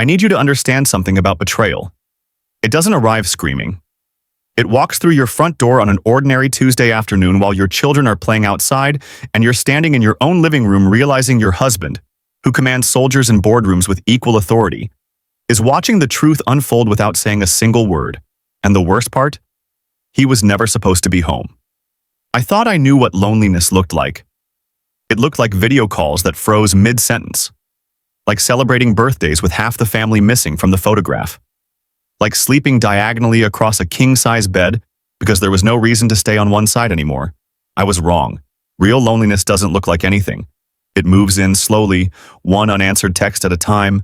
I need you to understand something about betrayal. It doesn't arrive screaming. It walks through your front door on an ordinary Tuesday afternoon while your children are playing outside and you're standing in your own living room realizing your husband, who commands soldiers in boardrooms with equal authority, is watching the truth unfold without saying a single word. And the worst part? He was never supposed to be home. I thought I knew what loneliness looked like. It looked like video calls that froze mid-sentence, like celebrating birthdays with half the family missing from the photograph, like sleeping diagonally across a king-size bed because there was no reason to stay on one side anymore. I was wrong. Real loneliness doesn't look like anything. It moves in slowly, one unanswered text at a time,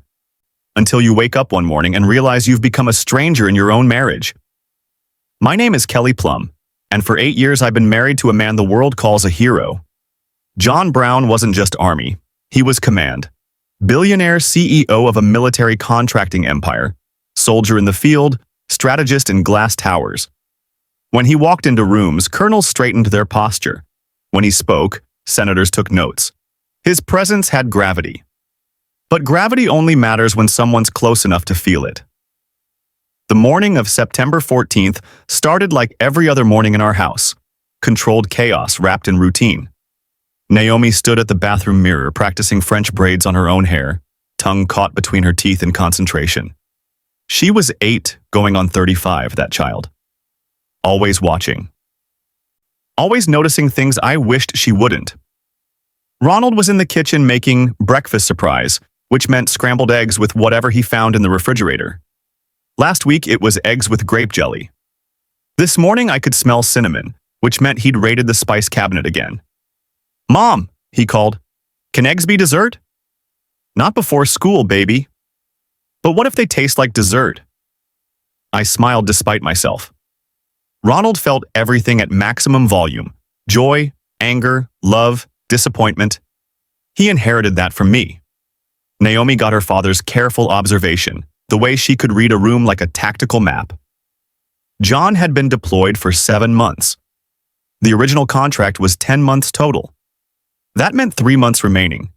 until you wake up one morning and realize you've become a stranger in your own marriage. My name is Kelly Plum, and for 8 years I've been married to a man the world calls a hero. John Brown wasn't just Army, he was command. Billionaire CEO of a military contracting empire, soldier in the field, strategist in glass towers. When he walked into rooms, colonels straightened their posture. When he spoke, senators took notes. His presence had gravity. But gravity only matters when someone's close enough to feel it. The morning of September 14th started like every other morning in our house, controlled chaos wrapped in routine. Naomi stood at the bathroom mirror practicing French braids on her own hair, tongue caught between her teeth in concentration. She was 8, going on 35, that child. Always watching. Always noticing things I wished she wouldn't. Ronald was in the kitchen making breakfast surprise, which meant scrambled eggs with whatever he found in the refrigerator. Last week it was eggs with grape jelly. This morning I could smell cinnamon, which meant he'd raided the spice cabinet again. "Mom," he called, "can eggs be dessert?" "Not before school, baby." "But what if they taste like dessert?" I smiled despite myself. Ronald felt everything at maximum volume: joy, anger, love, disappointment. He inherited that from me. Naomi got her father's careful observation, the way she could read a room like a tactical map. John had been deployed for 7 months. The original contract was 10 months total. That meant 3 months remaining.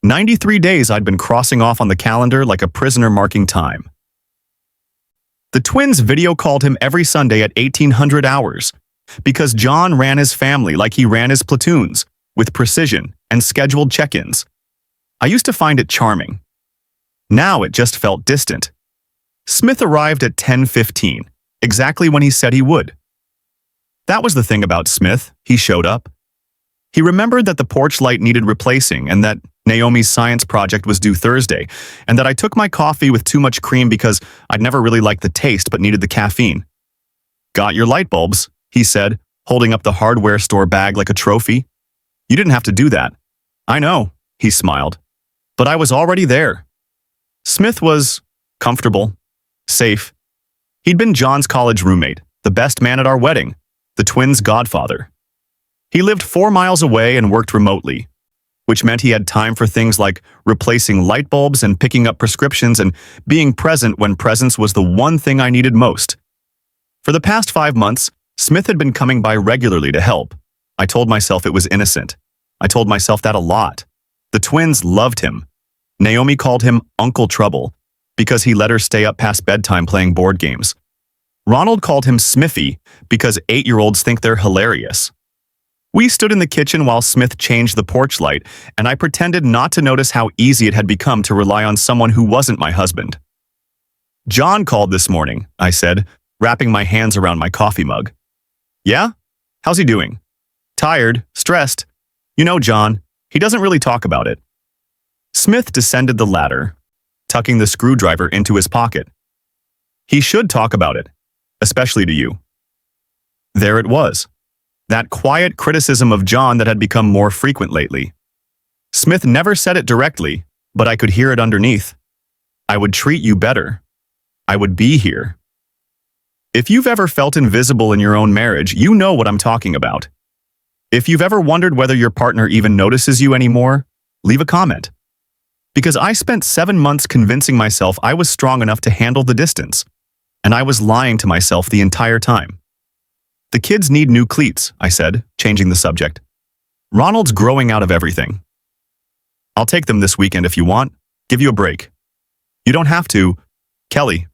93 days I'd been crossing off on the calendar like a prisoner marking time. The twins video called him every Sunday at 1800 hours, because John ran his family like he ran his platoons, with precision and scheduled check-ins. I used to find it charming. Now it just felt distant. Smith arrived at 10:15, exactly when he said he would. That was the thing about Smith, he showed up. He remembered that the porch light needed replacing and that Naomi's science project was due Thursday, and that I took my coffee with too much cream because I'd never really liked the taste but needed the caffeine. "Got your light bulbs," he said, holding up the hardware store bag like a trophy. "You didn't have to do that." "I know," he smiled. "But I was already there." Smith was comfortable, safe. He'd been John's college roommate, the best man at our wedding, the twins' godfather. He lived 4 miles away and worked remotely, which meant he had time for things like replacing light bulbs and picking up prescriptions and being present when presence was the one thing I needed most. For the past 5 months, Smith had been coming by regularly to help. I told myself it was innocent. I told myself that a lot. The twins loved him. Naomi called him Uncle Trouble because he let her stay up past bedtime playing board games. Ronald called him Smithy because 8-year-olds think they're hilarious. We stood in the kitchen while Smith changed the porch light, and I pretended not to notice how easy it had become to rely on someone who wasn't my husband. "John called this morning," I said, wrapping my hands around my coffee mug. "Yeah? How's he doing?" "Tired, stressed. You know John, he doesn't really talk about it." Smith descended the ladder, tucking the screwdriver into his pocket. "He should talk about it, especially to you." There it was. That quiet criticism of John that had become more frequent lately. Smith never said it directly, but I could hear it underneath. "I would treat you better. I would be here." If you've ever felt invisible in your own marriage, you know what I'm talking about. If you've ever wondered whether your partner even notices you anymore, leave a comment. Because I spent 7 months convincing myself I was strong enough to handle the distance, and I was lying to myself the entire time. "The kids need new cleats," I said, changing the subject. "Ronald's growing out of everything." "I'll take them this weekend if you want. Give you a break." You don't have to. Kelly.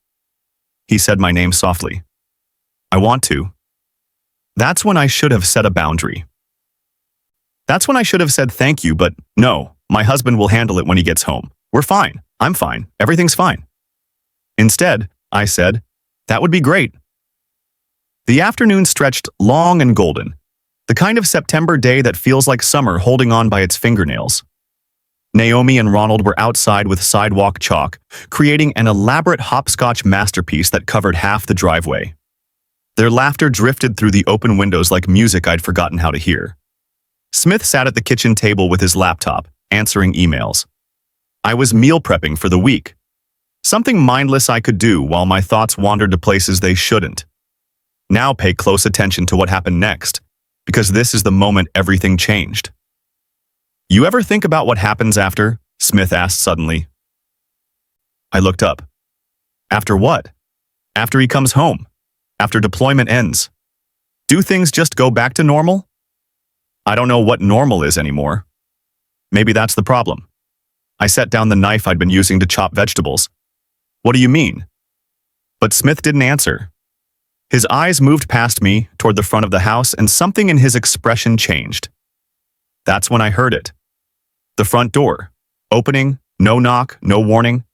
He said my name softly. I want to. That's when I should have set a boundary. That's when I should have said thank you, but no, my husband will handle it when he gets home. We're fine. I'm fine. Everything's fine. Instead, I said, that would be great. The afternoon stretched long and golden, the kind of September day that feels like summer holding on by its fingernails. Naomi and Ronald were outside with sidewalk chalk, creating an elaborate hopscotch masterpiece that covered half the driveway. Their laughter drifted through the open windows like music I'd forgotten how to hear. Smith sat at the kitchen table with his laptop, answering emails. I was meal prepping for the week. Something mindless I could do while my thoughts wandered to places they shouldn't. Now pay close attention to what happened next, because this is the moment everything changed. You ever think about what happens after? Smith asked suddenly. I looked up. After what? After he comes home. After deployment ends. Do things just go back to normal? I don't know what normal is anymore. Maybe that's the problem. I set down the knife I'd been using to chop vegetables. What do you mean? But Smith didn't answer. His eyes moved past me toward the front of the house, and something in his expression changed. That's when I heard it. The front door. Opening, no knock, no warning.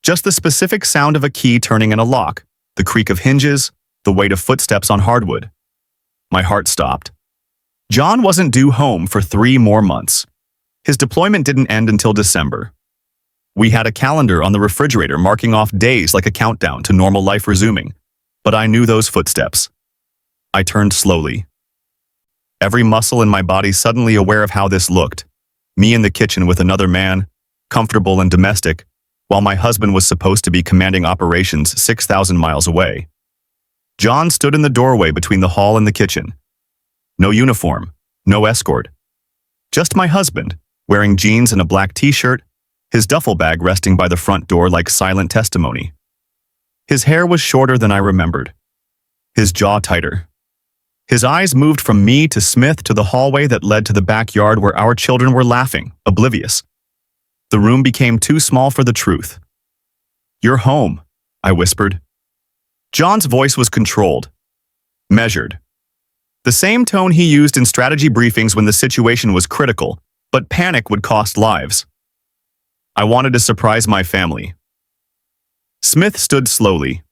Just the specific sound of a key turning in a lock, the creak of hinges, the weight of footsteps on hardwood. My heart stopped. John wasn't due home for 3 more months. His deployment didn't end until December. We had a calendar on the refrigerator marking off days like a countdown to normal life resuming, but I knew those footsteps. I turned slowly. Every muscle in my body suddenly aware of how this looked. Me in the kitchen with another man, comfortable and domestic, while my husband was supposed to be commanding operations 6,000 miles away. John stood in the doorway between the hall and the kitchen. No uniform, no escort. Just my husband, wearing jeans and a black t-shirt, his duffel bag resting by the front door like silent testimony. His hair was shorter than I remembered. His jaw tighter. His eyes moved from me to Smith to the hallway that led to the backyard where our children were laughing, oblivious. The room became too small for the truth. You're home, I whispered. John's voice was controlled, measured. The same tone he used in strategy briefings when the situation was critical, but panic would cost lives. I wanted to surprise my family. Smith stood slowly,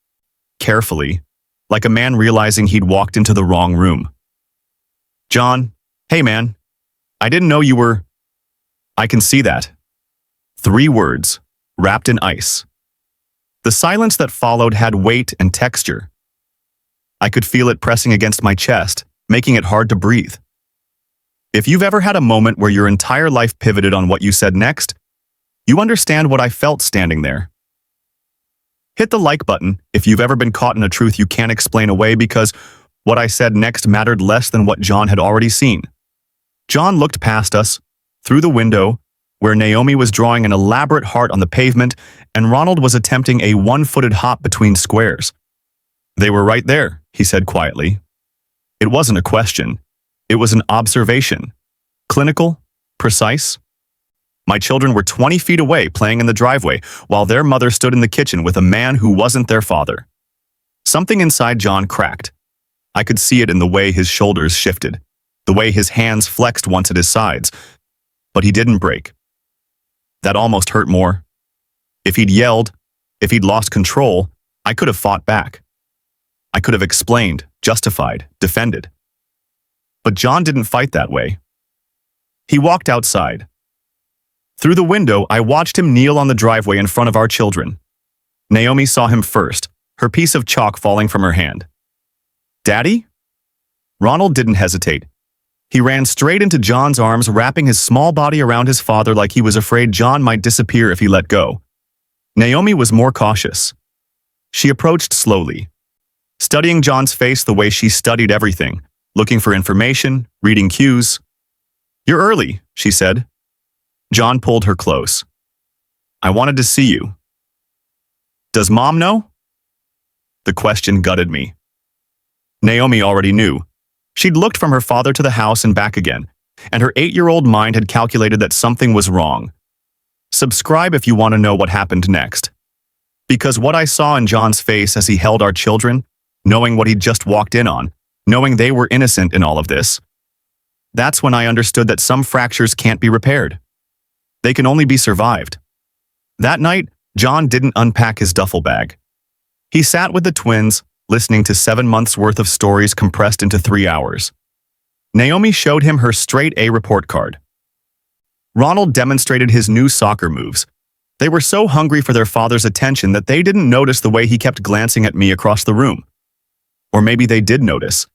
carefully, like a man realizing he'd walked into the wrong room. John, hey man, I didn't know you were... I can see that. 3 words, wrapped in ice. The silence that followed had weight and texture. I could feel it pressing against my chest, making it hard to breathe. If you've ever had a moment where your entire life pivoted on what you said next, you understand what I felt standing there. Hit the like button if you've ever been caught in a truth you can't explain away because what I said next mattered less than what John had already seen. John looked past us, through the window, where Naomi was drawing an elaborate heart on the pavement and Ronald was attempting a 1-footed hop between squares. They were right there, he said quietly. It wasn't a question. It was an observation. Clinical, precise. My children were 20 feet away playing in the driveway while their mother stood in the kitchen with a man who wasn't their father. Something inside John cracked. I could see it in the way his shoulders shifted, the way his hands flexed once at his sides. But he didn't break. That almost hurt more. If he'd yelled, if he'd lost control, I could have fought back. I could have explained, justified, defended. But John didn't fight that way. He walked outside. Through the window, I watched him kneel on the driveway in front of our children. Naomi saw him first, her piece of chalk falling from her hand. Daddy? Ronald didn't hesitate. He ran straight into John's arms, wrapping his small body around his father like he was afraid John might disappear if he let go. Naomi was more cautious. She approached slowly, studying John's face the way she studied everything, looking for information, reading cues. You're early, she said. John pulled her close. I wanted to see you. Does Mom know? The question gutted me. Naomi already knew. She'd looked from her father to the house and back again, and her 8-year-old mind had calculated that something was wrong. Subscribe if you want to know what happened next. Because what I saw in John's face as he held our children, knowing what he'd just walked in on, knowing they were innocent in all of this, that's when I understood that some fractures can't be repaired. They can only be survived. That night, John didn't unpack his duffel bag. He sat with the twins, listening to 7 months' worth of stories compressed into 3 hours. Naomi showed him her straight A report card. Ronald demonstrated his new soccer moves. They were so hungry for their father's attention that they didn't notice the way he kept glancing at me across the room. Or maybe they did notice.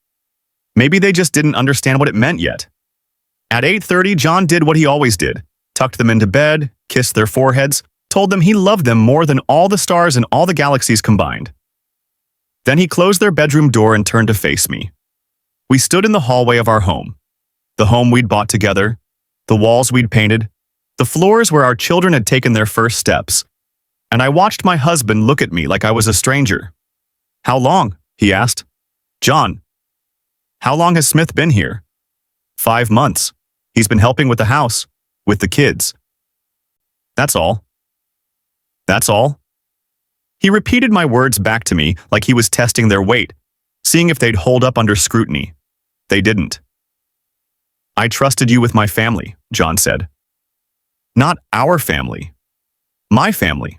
Maybe they just didn't understand what it meant yet. At 8:30, John did what he always did, tucked them into bed, kissed their foreheads, told them he loved them more than all the stars in all the galaxies combined. Then he closed their bedroom door and turned to face me. We stood in the hallway of our home. The home we'd bought together, the walls we'd painted, the floors where our children had taken their first steps. And I watched my husband look at me like I was a stranger. "How long?" he asked. "John, how long has Smith been here?" "5 months. He's been helping with the house, with the kids." "That's all." "That's all?" He repeated my words back to me like he was testing their weight, seeing if they'd hold up under scrutiny. They didn't. "I trusted you with my family," John said. "Not our family. My family."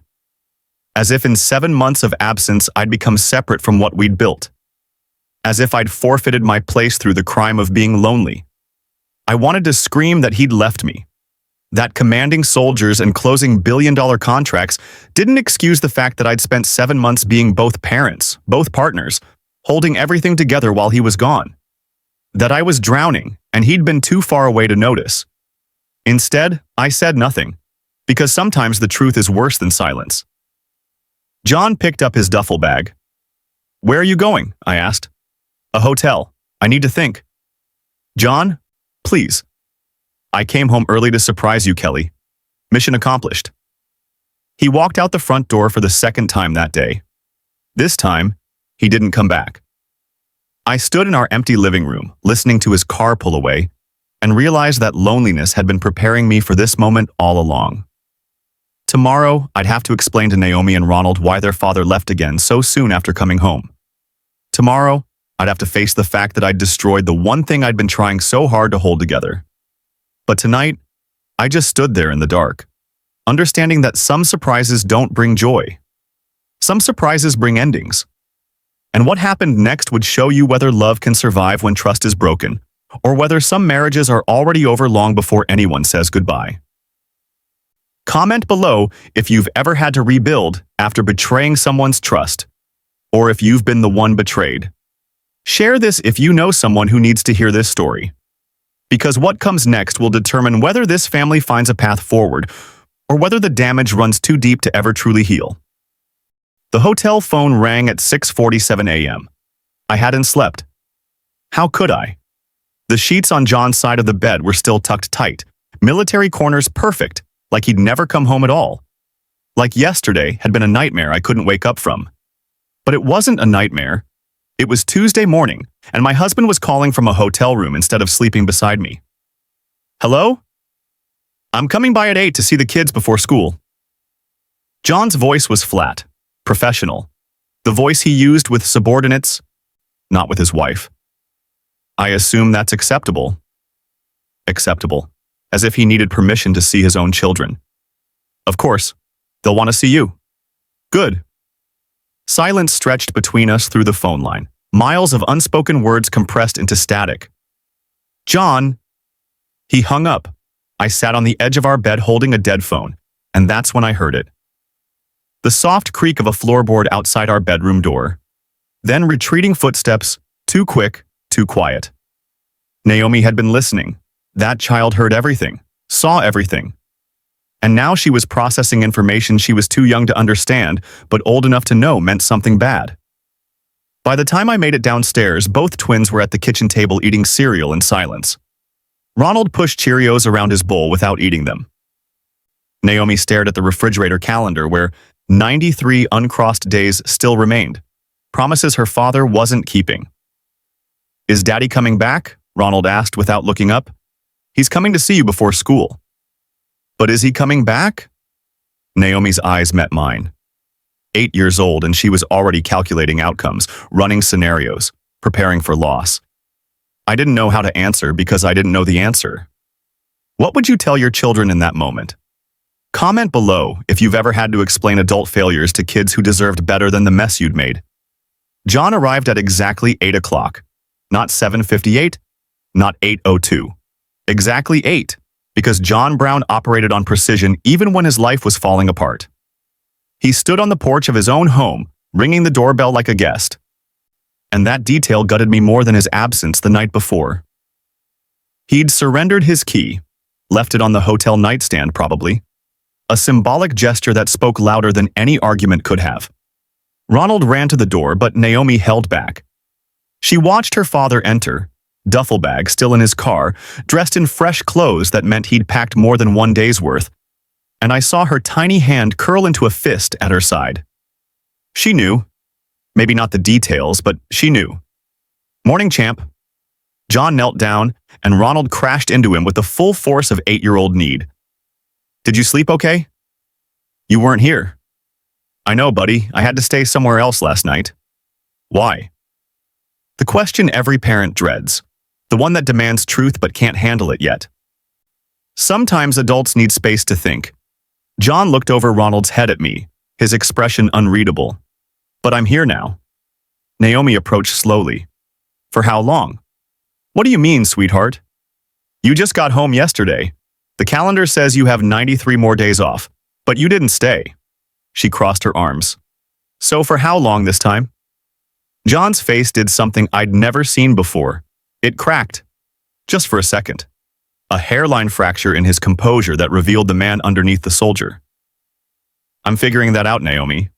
As if in 7 months of absence I'd become separate from what we'd built. As if I'd forfeited my place through the crime of being lonely. I wanted to scream that he'd left me. That commanding soldiers and closing billion-dollar contracts didn't excuse the fact that I'd spent 7 months being both parents, both partners, holding everything together while he was gone. That I was drowning, and he'd been too far away to notice. Instead, I said nothing, because sometimes the truth is worse than silence. John picked up his duffel bag. "Where are you going?" I asked. "A hotel. I need to think." "John, please." "I came home early to surprise you, Kelly. Mission accomplished." He walked out the front door for the second time that day. This time, he didn't come back. I stood in our empty living room, listening to his car pull away, and realized that loneliness had been preparing me for this moment all along. Tomorrow, I'd have to explain to Naomi and Ronald why their father left again so soon after coming home. Tomorrow, I'd have to face the fact that I'd destroyed the one thing I'd been trying so hard to hold together. But tonight, I just stood there in the dark, understanding that some surprises don't bring joy. Some surprises bring endings. And what happened next would show you whether love can survive when trust is broken, or whether some marriages are already over long before anyone says goodbye. Comment below if you've ever had to rebuild after betraying someone's trust, or if you've been the one betrayed. Share this if you know someone who needs to hear this story. Because what comes next will determine whether this family finds a path forward, or whether the damage runs too deep to ever truly heal. The hotel phone rang at 6:47 a.m. I hadn't slept. How could I? The sheets on John's side of the bed were still tucked tight, military corners perfect, like he'd never come home at all. Like yesterday had been a nightmare I couldn't wake up from. But it wasn't a nightmare. It was Tuesday morning, and my husband was calling from a hotel room instead of sleeping beside me. "Hello? I'm coming by at 8 to see the kids before school." John's voice was flat, professional. The voice he used with subordinates, not with his wife. I assume that's acceptable. Acceptable. As if he needed permission to see his own children. "Of course. They'll want to see you." "Good." Silence stretched between us through the phone line, miles of unspoken words compressed into static. "John." He hung up. I sat on the edge of our bed holding a dead phone, and that's when I heard it. The soft creak of a floorboard outside our bedroom door. Then retreating footsteps, too quick, too quiet. Naomi had been listening. That child heard everything, saw everything. And now she was processing information she was too young to understand, but old enough to know meant something bad. By the time I made it downstairs, both twins were at the kitchen table eating cereal in silence. Ronald pushed Cheerios around his bowl without eating them. Naomi stared at the refrigerator calendar where 93 uncrossed days still remained, promises her father wasn't keeping. "Is Daddy coming back?" Ronald asked without looking up. "He's coming to see you before school." "But is he coming back?" Naomi's eyes met mine. 8 years old, and she was already calculating outcomes, running scenarios, preparing for loss. I didn't know how to answer because I didn't know the answer. What would you tell your children in that moment? Comment below if you've ever had to explain adult failures to kids who deserved better than the mess you'd made. John arrived at exactly 8 o'clock. Not 7:58, not 8:02. Exactly 8, because John Brown operated on precision even when his life was falling apart. He stood on the porch of his own home, ringing the doorbell like a guest. And that detail gutted me more than his absence the night before. He'd surrendered his key, left it on the hotel nightstand probably, a symbolic gesture that spoke louder than any argument could have. Ronald ran to the door, but Naomi held back. She watched her father enter, duffel bag still in his car, dressed in fresh clothes that meant he'd packed more than one day's worth, and I saw her tiny hand curl into a fist at her side. She knew. Maybe not the details, but she knew. "Morning, champ." John knelt down, and Ronald crashed into him with the full force of 8-year-old need. "Did you sleep okay?" "You weren't here." "I know, buddy. I had to stay somewhere else last night." "Why?" The question every parent dreads, the one that demands truth but can't handle it yet. Sometimes adults need space to think. John looked over Ronald's head at me, his expression unreadable. "But I'm here now." Naomi approached slowly. "For how long?" "What do you mean, sweetheart?" "You just got home yesterday. The calendar says you have 93 more days off, but you didn't stay." She crossed her arms. "So for how long this time?" John's face did something I'd never seen before. It cracked. Just for a second. A hairline fracture in his composure that revealed the man underneath the soldier. "I'm figuring that out, Naomi."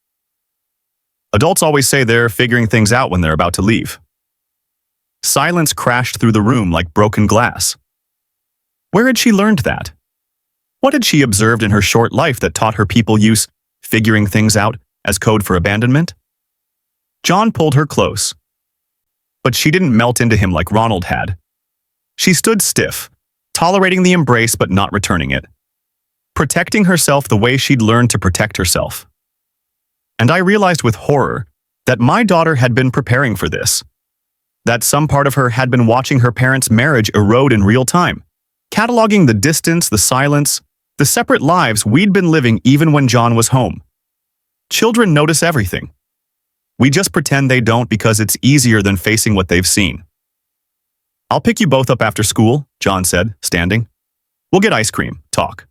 Adults always say they're figuring things out when they're about to leave. Silence crashed through the room like broken glass. Where had she learned that? What had she observed in her short life that taught her people use "figuring things out" as code for abandonment? John pulled her close. But she didn't melt into him like Ronald had. She stood stiff, tolerating the embrace but not returning it. Protecting herself the way she'd learned to protect herself. And I realized with horror that my daughter had been preparing for this. That some part of her had been watching her parents' marriage erode in real time, cataloging the distance, the silence, the separate lives we'd been living even when John was home. Children notice everything. We just pretend they don't because it's easier than facing what they've seen. "I'll pick you both up after school," John said, standing. "We'll get ice cream, talk."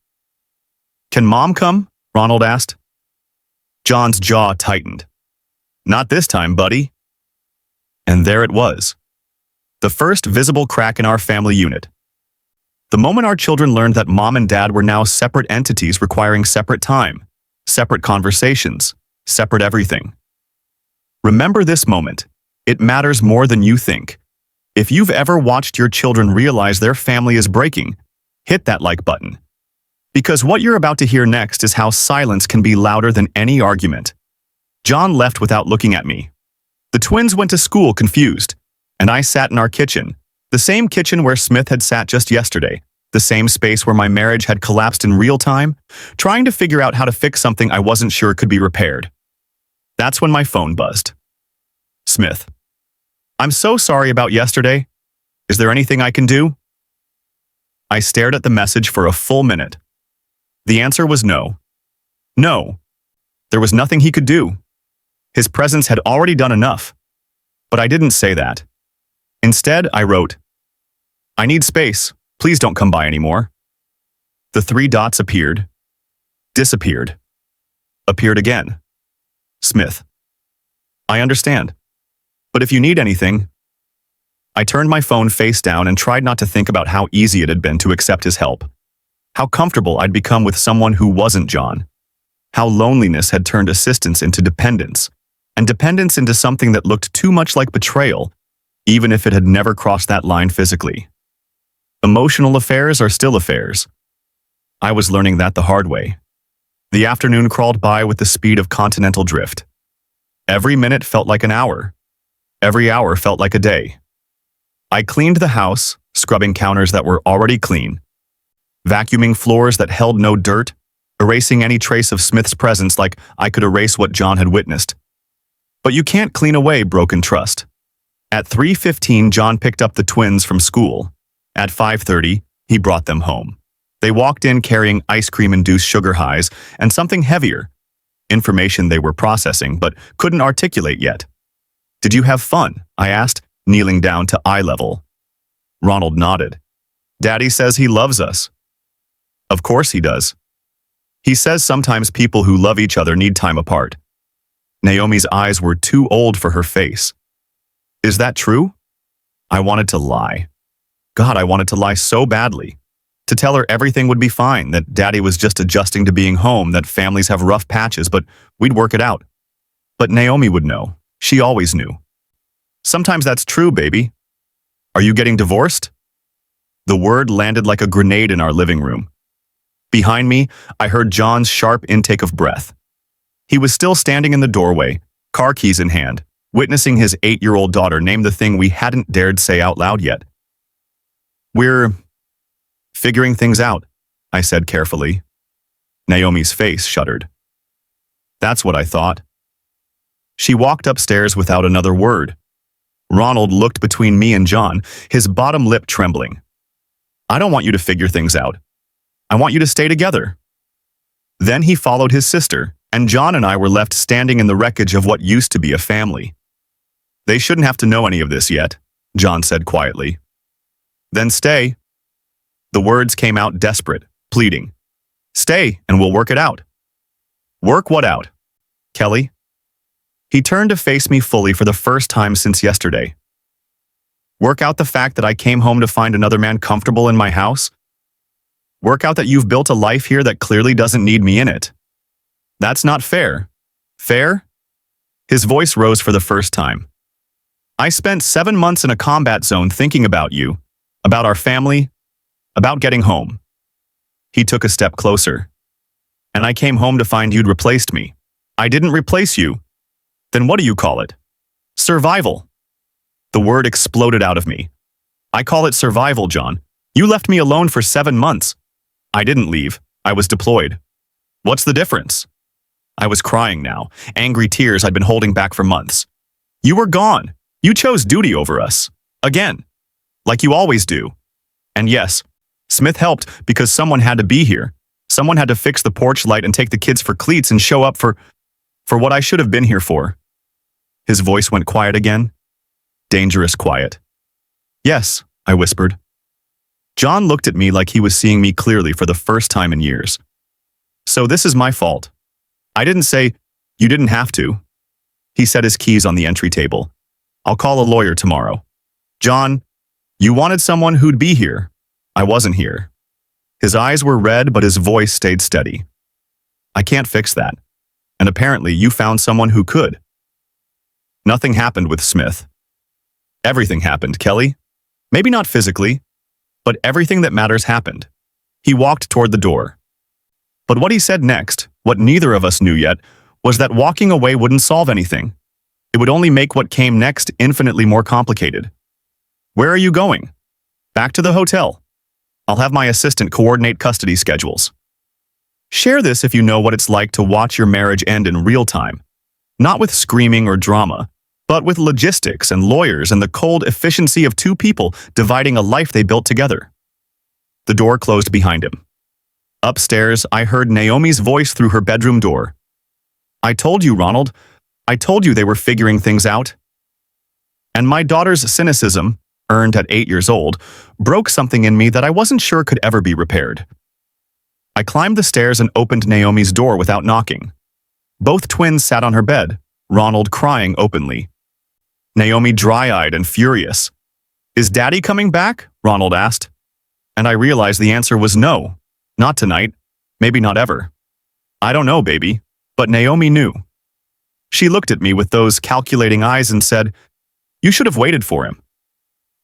"Can Mom come?" Ronald asked. John's jaw tightened. "Not this time, buddy." And there it was. The first visible crack in our family unit. The moment our children learned that Mom and Dad were now separate entities requiring separate time, separate conversations, separate everything. Remember this moment. It matters more than you think. If you've ever watched your children realize their family is breaking, hit that like button. Because what you're about to hear next is how silence can be louder than any argument. John left without looking at me. The twins went to school confused, and I sat in our kitchen, the same kitchen where Smith had sat just yesterday, the same space where my marriage had collapsed in real time, trying to figure out how to fix something I wasn't sure could be repaired. That's when my phone buzzed. "Smith. I'm so sorry about yesterday. Is there anything I can do?" I stared at the message for a full minute. The answer was no. No. There was nothing he could do. His presence had already done enough. But I didn't say that. Instead, I wrote, "I need space. Please don't come by anymore." The 3 dots appeared. Disappeared. Appeared again. Smith. "I understand. But if you need anything..." I turned my phone face down and tried not to think about how easy it had been to accept his help. How comfortable I'd become with someone who wasn't John. How loneliness had turned assistance into dependence, and dependence into something that looked too much like betrayal, even if it had never crossed that line physically. Emotional affairs are still affairs. I was learning that the hard way. The afternoon crawled by with the speed of continental drift. Every minute felt like an hour. Every hour felt like a day. I cleaned the house, scrubbing counters that were already clean, vacuuming floors that held no dirt, erasing any trace of Smith's presence like I could erase what John had witnessed. But you can't clean away broken trust. At 3:15, John picked up the twins from school. At 5:30, he brought them home. They walked in carrying ice cream-induced sugar highs and something heavier, information they were processing but couldn't articulate yet. "Did you have fun?" I asked, kneeling down to eye level. Ronald nodded. "Daddy says he loves us." "Of course he does. He says sometimes people who love each other need time apart." Naomi's eyes were too old for her face. "Is that true?" I wanted to lie. God, I wanted to lie so badly. To tell her everything would be fine, that Daddy was just adjusting to being home, that families have rough patches, but we'd work it out. But Naomi would know. She always knew. "Sometimes that's true, baby. Are you getting divorced?" The word landed like a grenade in our living room. Behind me, I heard John's sharp intake of breath. He was still standing in the doorway, car keys in hand, witnessing his 8-year-old daughter name the thing we hadn't dared say out loud yet. "We're figuring things out," I said carefully. Naomi's face shuddered. "That's what I thought." She walked upstairs without another word. Ronald looked between me and John, his bottom lip trembling. "I don't want you to figure things out. I want you to stay together." Then he followed his sister, and John and I were left standing in the wreckage of what used to be a family. "They shouldn't have to know any of this yet," John said quietly. "Then stay." The words came out desperate, pleading. "Stay, and we'll work it out." "Work what out, Kelly?" He turned to face me fully for the first time since yesterday. "Work out the fact that I came home to find another man comfortable in my house? Work out that you've built a life here that clearly doesn't need me in it. That's not fair. Fair?" His voice rose for the first time. "I spent 7 months in a combat zone thinking about you, about our family, about getting home." He took a step closer. "And I came home to find you'd replaced me. I didn't replace you. Then what do you call it?" "Survival." The word exploded out of me. "I call it survival, John. You left me alone for 7 months. I didn't leave. I was deployed. What's the difference?" I was crying now, angry tears I'd been holding back for months. "You were gone. You chose duty over us. Again. Like you always do. And yes, Smith helped because someone had to be here. Someone had to fix the porch light and take the kids for cleats and show up for what I should have been here for." His voice went quiet again. Dangerous quiet. "Yes," I whispered. John looked at me like he was seeing me clearly for the first time in years. "So this is my fault. I didn't say, you didn't have to." He set his keys on the entry table. "I'll call a lawyer tomorrow. John, you wanted someone who'd be here. I wasn't here." His eyes were red, but his voice stayed steady. "I can't fix that. And apparently you found someone who could." Nothing happened with Smith. Everything happened, Kelly. Maybe not physically, but everything that matters happened. He walked toward the door. But what he said next, what neither of us knew yet, was that walking away wouldn't solve anything. It would only make what came next infinitely more complicated. "Where are you going?" "Back to the hotel. I'll have my assistant coordinate custody schedules." Share this if you know what it's like to watch your marriage end in real time. Not with screaming or drama, but with logistics and lawyers and the cold efficiency of two people dividing a life they built together. The door closed behind him. Upstairs, I heard Naomi's voice through her bedroom door. "I told you, Ronald. I told you they were figuring things out." And my daughter's cynicism, earned at 8 years old, broke something in me that I wasn't sure could ever be repaired. I climbed the stairs and opened Naomi's door without knocking. Both twins sat on her bed, Ronald crying openly. Naomi dry-eyed and furious. "Is Daddy coming back?" Ronald asked. And I realized the answer was no. Not tonight. Maybe not ever. "I don't know, baby." But Naomi knew. She looked at me with those calculating eyes and said, "You should have waited for him."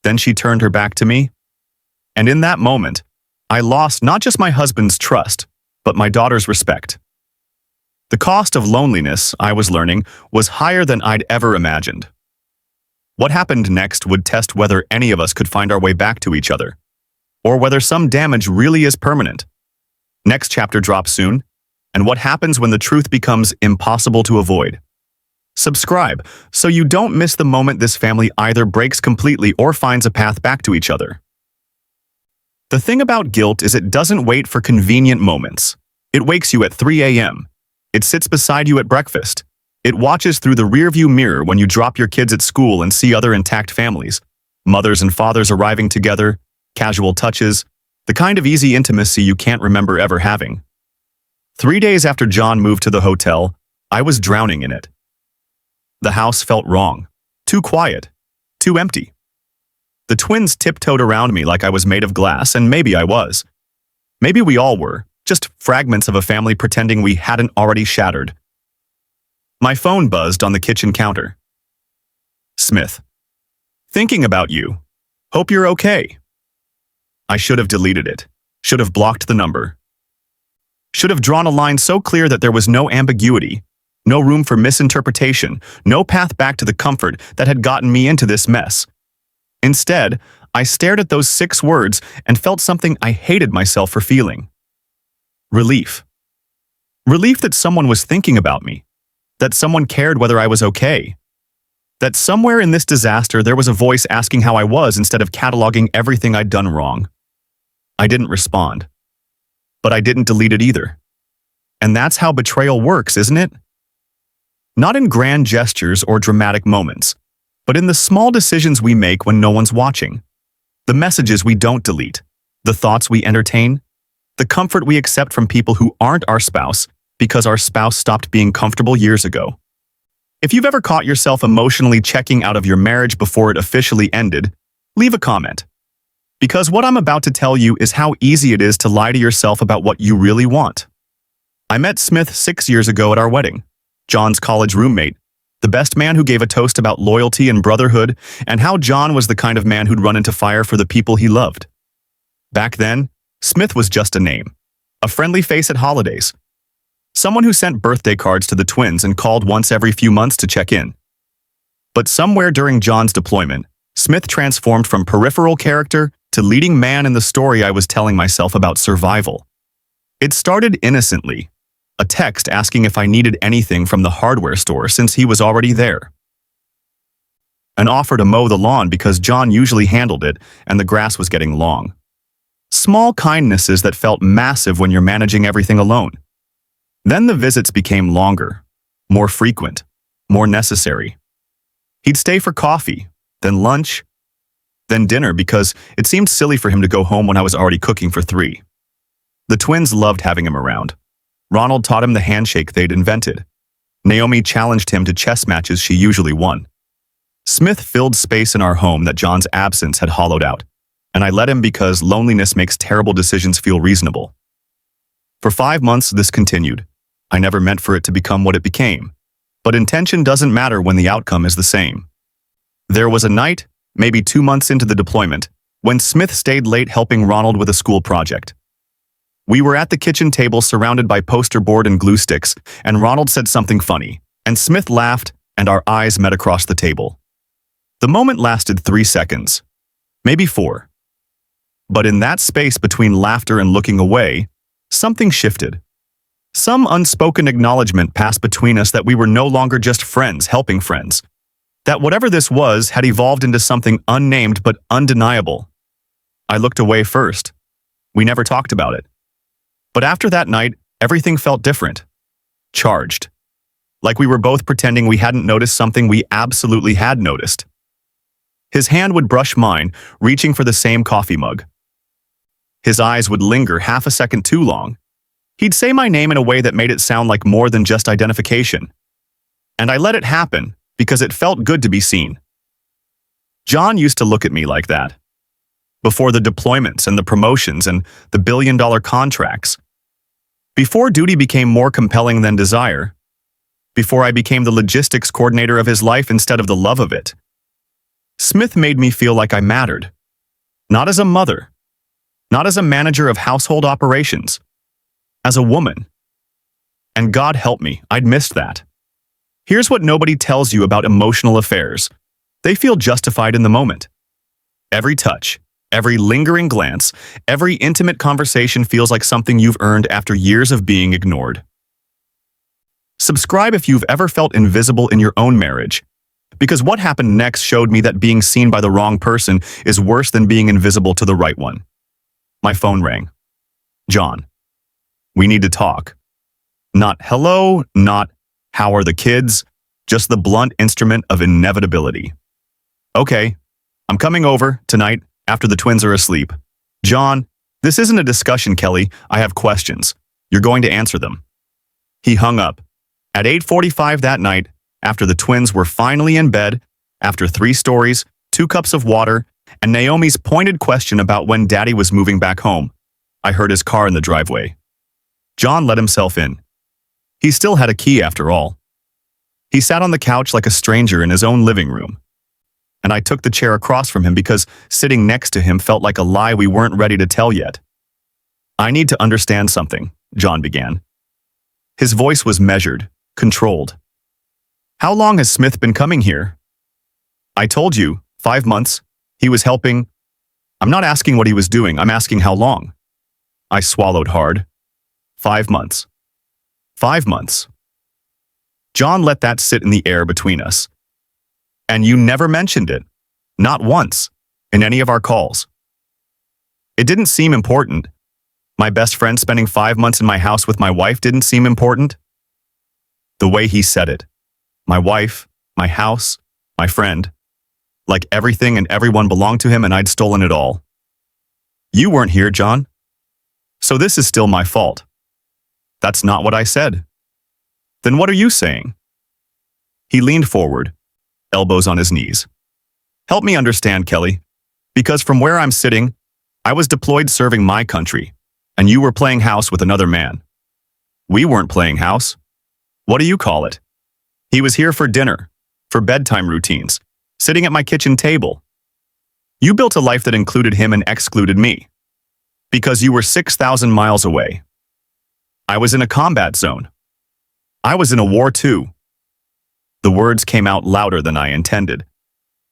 Then she turned her back to me. And in that moment, I lost not just my husband's trust, but my daughter's respect. The cost of loneliness, I was learning, was higher than I'd ever imagined. What happened next would test whether any of us could find our way back to each other, or whether some damage really is permanent. Next chapter drops soon. and what happens when the truth becomes impossible to avoid. Subscribe so you don't miss the moment this family either breaks completely or finds a path back to each other. The thing about guilt is it doesn't wait for convenient moments. It wakes you at 3 a.m. It sits beside you at breakfast. It watches through the rearview mirror when you drop your kids at school and see other intact families, mothers and fathers arriving together, casual touches, the kind of easy intimacy you can't remember ever having. 3 days after John moved to the hotel, I was drowning in it. The house felt wrong, too quiet, too empty. The twins tiptoed around me like I was made of glass, and maybe I was. Maybe we all were, just fragments of a family pretending we hadn't already shattered. My phone buzzed on the kitchen counter. Smith. Thinking about you. Hope you're okay. I should have deleted it. Should have blocked the number. Should have drawn a line so clear that there was no ambiguity, no room for misinterpretation, no path back to the comfort that had gotten me into this mess. Instead, I stared at those 6 words and felt something I hated myself for feeling. Relief. Relief that someone was thinking about me, that someone cared whether I was okay, that somewhere in this disaster there was a voice asking how I was instead of cataloging everything I'd done wrong. I didn't respond, but I didn't delete it either. And that's how betrayal works, isn't it? Not in grand gestures or dramatic moments, but in the small decisions we make when no one's watching. The messages we don't delete, the thoughts we entertain, the comfort we accept from people who aren't our spouse because our spouse stopped being comfortable years ago. If you've ever caught yourself emotionally checking out of your marriage before it officially ended, leave a comment. Because what I'm about to tell you is how easy it is to lie to yourself about what you really want. I met Smith 6 years ago at our wedding. John's college roommate, the best man who gave a toast about loyalty and brotherhood, and how John was the kind of man who'd run into fire for the people he loved. Back then, Smith was just a name, a friendly face at holidays, someone who sent birthday cards to the twins and called once every few months to check in. But somewhere during John's deployment, Smith transformed from peripheral character to leading man in the story I was telling myself about survival. It started innocently, a text asking if I needed anything from the hardware store since he was already there. An offer to mow the lawn because John usually handled it and the grass was getting long. Small kindnesses that felt massive when you're managing everything alone. Then the visits became longer, more frequent, more necessary. He'd stay for coffee, then lunch, then dinner because it seemed silly for him to go home when I was already cooking for 3. The twins loved having him around. Ronald taught him the handshake they'd invented. Naomi challenged him to chess matches she usually won. Smith filled space in our home that John's absence had hollowed out, and I let him because loneliness makes terrible decisions feel reasonable. For 5 months, this continued. I never meant for it to become what it became, but intention doesn't matter when the outcome is the same. There was a night, maybe 2 months into the deployment, when Smith stayed late helping Ronald with a school project. We were at the kitchen table surrounded by poster board and glue sticks, and Ronald said something funny, and Smith laughed, and our eyes met across the table. The moment lasted 3 seconds, maybe 4. But in that space between laughter and looking away, something shifted. Some unspoken acknowledgement passed between us that we were no longer just friends helping friends. That whatever this was had evolved into something unnamed but undeniable. I looked away first. We never talked about it. But after that night, everything felt different. Charged. Like we were both pretending we hadn't noticed something we absolutely had noticed. His hand would brush mine, reaching for the same coffee mug. His eyes would linger half a second too long. He'd say my name in a way that made it sound like more than just identification. And I let it happen because it felt good to be seen. John used to look at me like that. Before the deployments and the promotions and the billion-dollar contracts. Before duty became more compelling than desire. Before I became the logistics coordinator of his life instead of the love of it. Smith made me feel like I mattered. Not as a mother. Not as a manager of household operations. As a woman. And God help me, I'd missed that. Here's what nobody tells you about emotional affairs. They feel justified in the moment. Every touch, every lingering glance, every intimate conversation feels like something you've earned after years of being ignored. Subscribe if you've ever felt invisible in your own marriage. Because what happened next showed me that being seen by the wrong person is worse than being invisible to the right one. My phone rang. John. We need to talk. Not hello, not how are the kids, just the blunt instrument of inevitability. Okay, I'm coming over tonight after the twins are asleep. John, this isn't a discussion, Kelly. I have questions. You're going to answer them. He hung up. At 8:45 that night, after the twins were finally in bed, after 3 stories, 2 cups of water, and Naomi's pointed question about when Daddy was moving back home, I heard his car in the driveway. John let himself in. He still had a key after all. He sat on the couch like a stranger in his own living room. And I took the chair across from him because sitting next to him felt like a lie we weren't ready to tell yet. I need to understand something, John began. His voice was measured, controlled. How long has Smith been coming here? I told you, 5 months. He was helping. I'm not asking what he was doing, I'm asking how long. I swallowed hard. 5 months. 5 months. John let that sit in the air between us. And you never mentioned it. Not once. In any of our calls. It didn't seem important. My best friend spending 5 months in my house with my wife didn't seem important. The way he said it. My wife, my house, my friend. Like everything and everyone belonged to him and I'd stolen it all. You weren't here, John. So this is still my fault. That's not what I said. Then what are you saying? He leaned forward, elbows on his knees. Help me understand, Kelly. Because from where I'm sitting, I was deployed serving my country, and you were playing house with another man. We weren't playing house. What do you call it? He was here for dinner, for bedtime routines, sitting at my kitchen table. You built a life that included him and excluded me. Because you were 6,000 miles away. I was in a combat zone. I was in a war too. The words came out louder than I intended.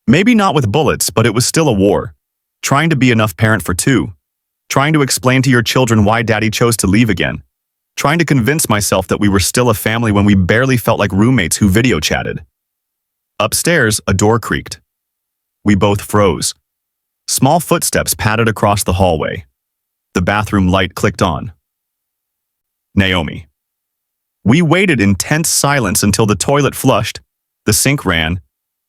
Maybe not with bullets, but it was still a war. Trying to be enough parent for 2. Trying to explain to your children why Daddy chose to leave again. Trying to convince myself that we were still a family when we barely felt like roommates who video chatted. Upstairs, a door creaked. We both froze. Small footsteps padded across the hallway. The bathroom light clicked on. Naomi. We waited in tense silence until the toilet flushed, the sink ran,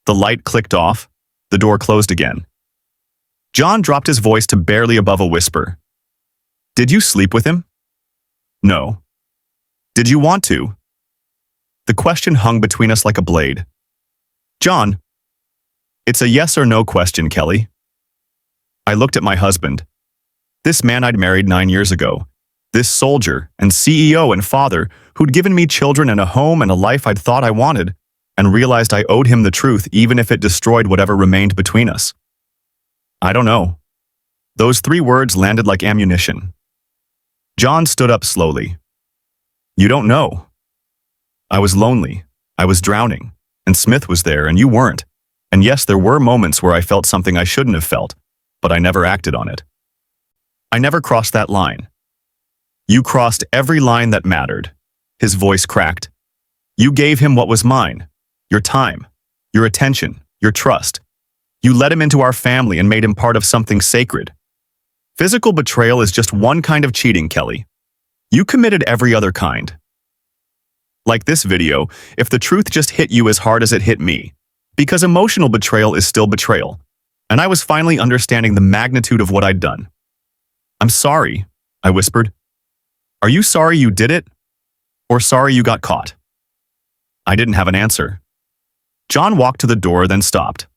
the light clicked off, the door closed again. John dropped his voice to barely above a whisper. Did you sleep with him? No. Did you want to? The question hung between us like a blade. John. It's a yes or no question, Kelly. I looked at my husband. This man I'd married 9 years ago. This soldier and CEO and father who'd given me children and a home and a life I'd thought I wanted, and realized I owed him the truth even if it destroyed whatever remained between us. I don't know. Those 3 words landed like ammunition. John stood up slowly. You don't know. I was lonely. I was drowning. And Smith was there and you weren't. And yes, there were moments where I felt something I shouldn't have felt, but I never acted on it. I never crossed that line. You crossed every line that mattered. His voice cracked. You gave him what was mine. Your time. Your attention. Your trust. You let him into our family and made him part of something sacred. Physical betrayal is just one kind of cheating, Kelly. You committed every other kind. Like this video, if the truth just hit you as hard as it hit me. Because emotional betrayal is still betrayal. And I was finally understanding the magnitude of what I'd done. I'm sorry, I whispered. Are you sorry you did it? Or sorry you got caught? I didn't have an answer. John walked to the door, then stopped.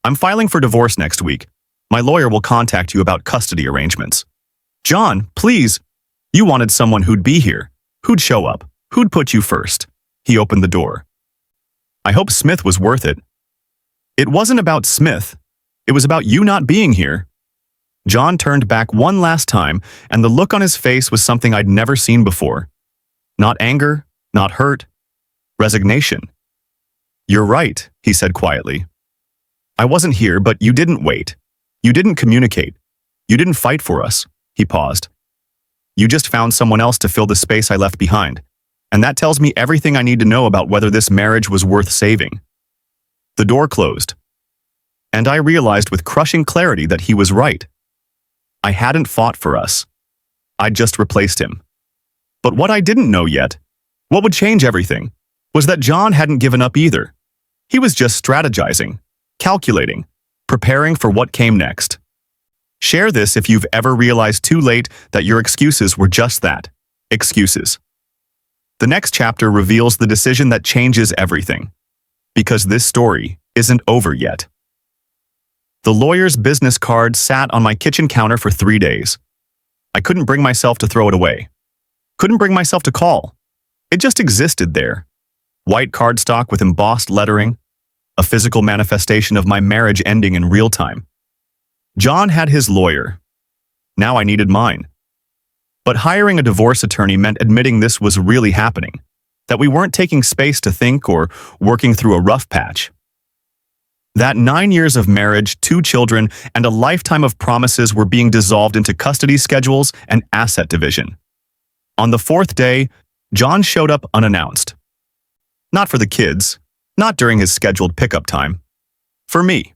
I'm filing for divorce next week. My lawyer will contact you about custody arrangements. John, please. You wanted someone who'd be here, who'd show up, who'd put you first. He opened the door. I hope Smith was worth it. It wasn't about Smith. It was about you not being here. John turned back one last time, and the look on his face was something I'd never seen before. Not anger, not hurt, resignation. You're right, he said quietly. I wasn't here, but you didn't wait. You didn't communicate. You didn't fight for us. He paused. You just found someone else to fill the space I left behind. And that tells me everything I need to know about whether this marriage was worth saving. The door closed, and I realized with crushing clarity that he was right. I hadn't fought for us. I'd just replaced him. But what I didn't know yet, what would change everything, was that John hadn't given up either. He was just strategizing, calculating, preparing for what came next. Share this if you've ever realized too late that your excuses were just that, excuses. The next chapter reveals the decision that changes everything. Because this story isn't over yet. The lawyer's business card sat on my kitchen counter for 3 days. I couldn't bring myself to throw it away. Couldn't bring myself to call. It just existed there. White cardstock with embossed lettering, a physical manifestation of my marriage ending in real time. John had his lawyer. Now I needed mine. But hiring a divorce attorney meant admitting this was really happening, that we weren't taking space to think or working through a rough patch. That 9 years of marriage, 2 children, and a lifetime of promises were being dissolved into custody schedules and asset division. On the 4th day, John showed up unannounced. Not for the kids, not during his scheduled pickup time. For me.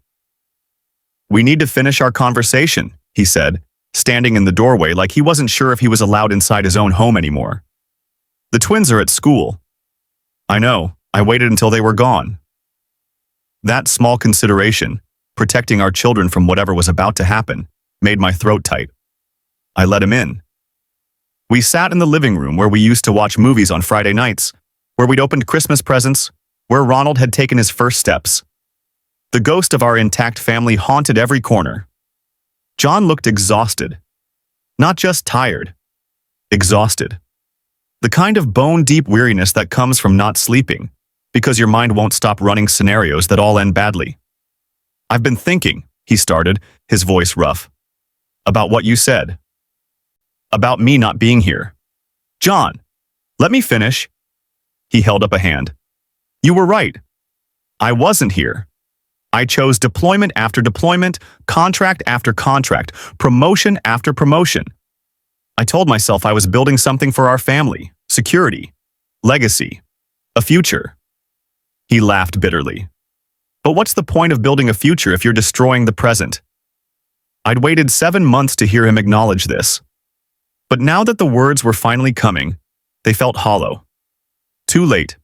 "We need to finish our conversation," he said, standing in the doorway like he wasn't sure if he was allowed inside his own home anymore. "The twins are at school." "I know, I waited until they were gone." That small consideration, protecting our children from whatever was about to happen, made my throat tight. I let him in. We sat in the living room where we used to watch movies on Friday nights, where we'd opened Christmas presents, where Ronald had taken his first steps. The ghost of our intact family haunted every corner. John looked exhausted. Not just tired. Exhausted. The kind of bone-deep weariness that comes from not sleeping, because your mind won't stop running scenarios that all end badly. "I've been thinking," he started, his voice rough, "about what you said. About me not being here." "John, let me finish." He held up a hand. "You were right. I wasn't here. I chose deployment after deployment, contract after contract, promotion after promotion. I told myself I was building something for our family, security, legacy, a future." He laughed bitterly. "But what's the point of building a future if you're destroying the present?" I'd waited 7 months to hear him acknowledge this. But now that the words were finally coming, they felt hollow. Too late.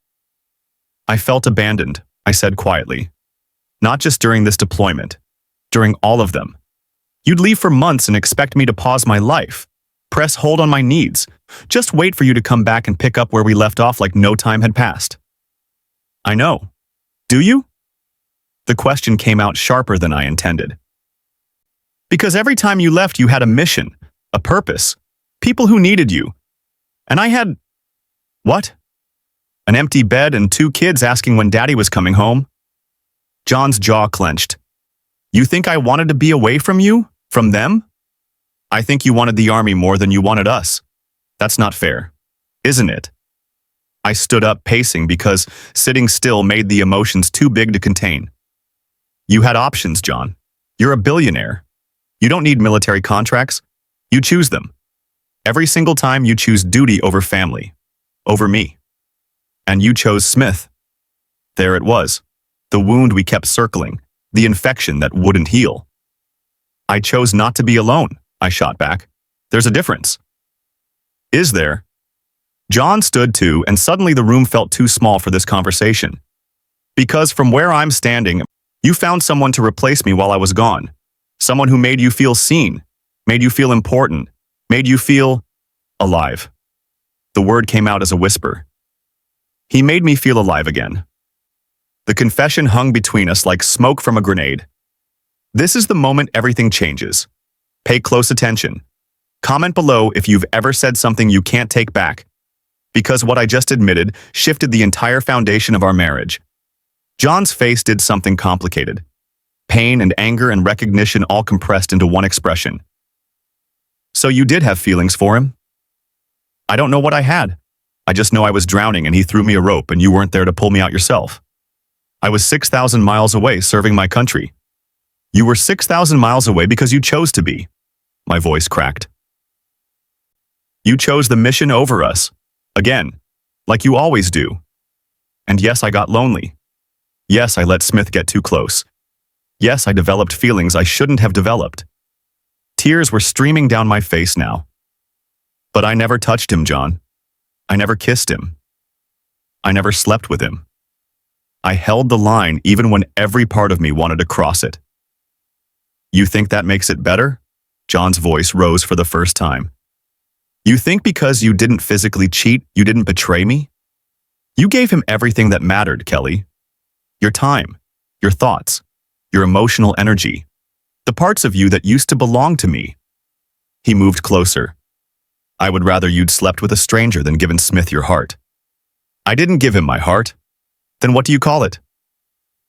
"I felt abandoned," I said quietly. "Not just during this deployment. During all of them. You'd leave for months and expect me to pause my life, press hold on my needs, just wait for you to come back and pick up where we left off like no time had passed." "I know. Do you?" The question came out sharper than I intended. "Because every time you left, you had a mission, a purpose, people who needed you. And I had... what? An empty bed and 2 kids asking when Daddy was coming home?" John's jaw clenched. "You think I wanted to be away from you? From them? I think you wanted the army more than you wanted us. That's not fair, isn't it?" I stood up, pacing because sitting still made the emotions too big to contain. "You had options, John. You're a billionaire. You don't need military contracts. You choose them. Every single time you choose duty over family, over me. And you chose Smith. There it was. The wound we kept circling, the infection that wouldn't heal." "I chose not to be alone," I shot back. "There's a difference." "Is there?" John stood too, and suddenly the room felt too small for this conversation. "Because from where I'm standing, you found someone to replace me while I was gone. Someone who made you feel seen, made you feel important, made you feel alive." The word came out as a whisper. He made me feel alive again. The confession hung between us like smoke from a grenade. This is the moment everything changes. Pay close attention. Comment below if you've ever said something you can't take back. Because what I just admitted shifted the entire foundation of our marriage. John's face did something complicated. Pain and anger and recognition all compressed into one expression. "So you did have feelings for him?" "I don't know what I had. I just know I was drowning and he threw me a rope and you weren't there to pull me out yourself. I was 6,000 miles away serving my country. You were 6,000 miles away because you chose to be." My voice cracked. "You chose the mission over us. Again. like you always do. And yes, I got lonely. Yes, I let Smith get too close. Yes, I developed feelings I shouldn't have developed. Tears were streaming down my face now. But I never touched him, John. I never kissed him. I never slept with him. I held the line even when every part of me wanted to cross it. You think that makes it better? John's voice rose for the first time. You think because you didn't physically cheat, you didn't betray me? You gave him everything that mattered, Kelly. Your time, your thoughts, your emotional energy, the parts of you that used to belong to me. He moved closer. I would rather you'd slept with a stranger than given Smith your heart. I didn't give him my heart. Then what do you call it?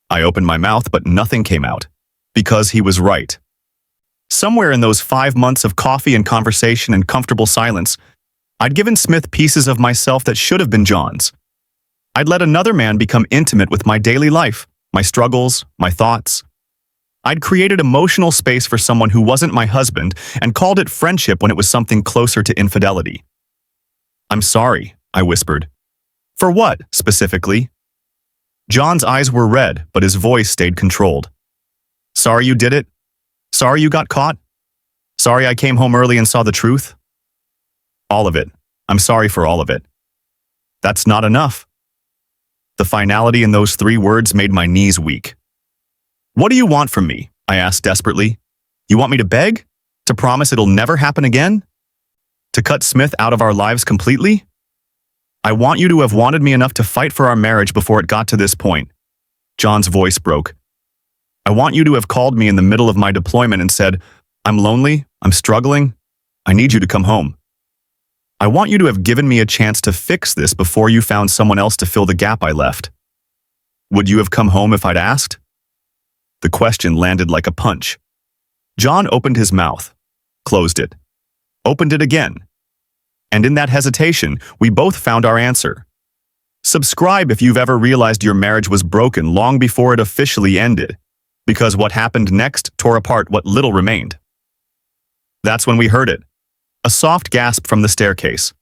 I opened my mouth, but nothing came out. Because he was right. Somewhere in those 5 months of coffee and conversation and comfortable silence, I'd given Smith pieces of myself that should have been John's. I'd let another man become intimate with my daily life, my struggles, my thoughts. I'd created emotional space for someone who wasn't my husband and called it friendship when it was something closer to infidelity. I'm sorry, I whispered. For what, specifically? John's eyes were red, but his voice stayed controlled. Sorry you did it? Sorry you got caught? Sorry I came home early and saw the truth? All of it. I'm sorry for all of it. That's not enough. The finality in those 3 words made my knees weak. What do you want from me? I asked desperately. You want me to beg? To promise it'll never happen again? To cut Smith out of our lives completely? I want you to have wanted me enough to fight for our marriage before it got to this point. John's voice broke. I want you to have called me in the middle of my deployment and said, I'm lonely, I'm struggling, I need you to come home. I want you to have given me a chance to fix this before you found someone else to fill the gap I left. Would you have come home if I'd asked? The question landed like a punch. John opened his mouth, closed it, opened it again. And in that hesitation, we both found our answer. Subscribe if you've ever realized your marriage was broken long before it officially ended, because what happened next tore apart what little remained. That's when we heard it. A soft gasp from the staircase.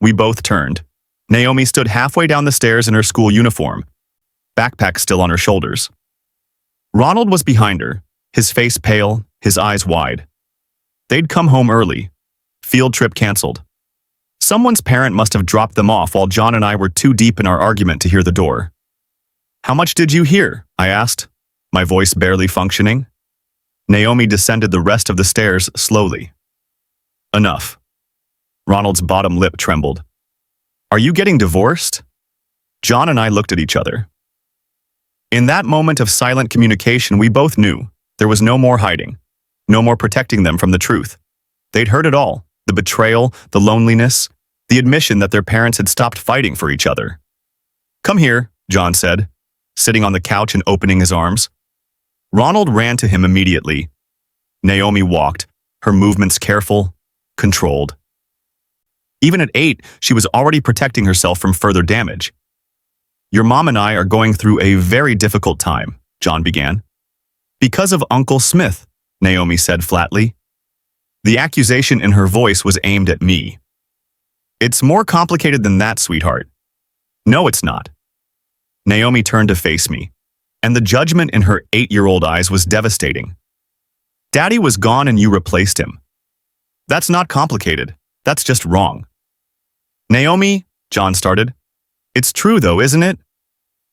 We both turned. Naomi stood halfway down the stairs in her school uniform, backpack still on her shoulders. Ronald was behind her, his face pale, his eyes wide. They'd come home early. Field trip canceled. Someone's parent must have dropped them off while John and I were too deep in our argument to hear the door. How much did you hear? I asked, my voice barely functioning. Naomi descended the rest of the stairs slowly. Enough. Ronald's bottom lip trembled. Are you getting divorced? John and I looked at each other. In that moment of silent communication, we both knew there was no more hiding, no more protecting them from the truth. They'd heard it all, the betrayal, the loneliness, the admission that their parents had stopped fighting for each other. Come here, John said, sitting on the couch and opening his arms. Ronald ran to him immediately. Naomi walked, her movements careful, controlled. Even at 8, she was already protecting herself from further damage. Your mom and I are going through a very difficult time, John began. Because of Uncle Smith, Naomi said flatly. The accusation in her voice was aimed at me. It's more complicated than that, sweetheart. No, it's not. Naomi turned to face me, and the judgment in her 8-year-old eyes was devastating. Daddy was gone and you replaced him. That's not complicated. That's just wrong. Naomi, John started. It's true though, isn't it?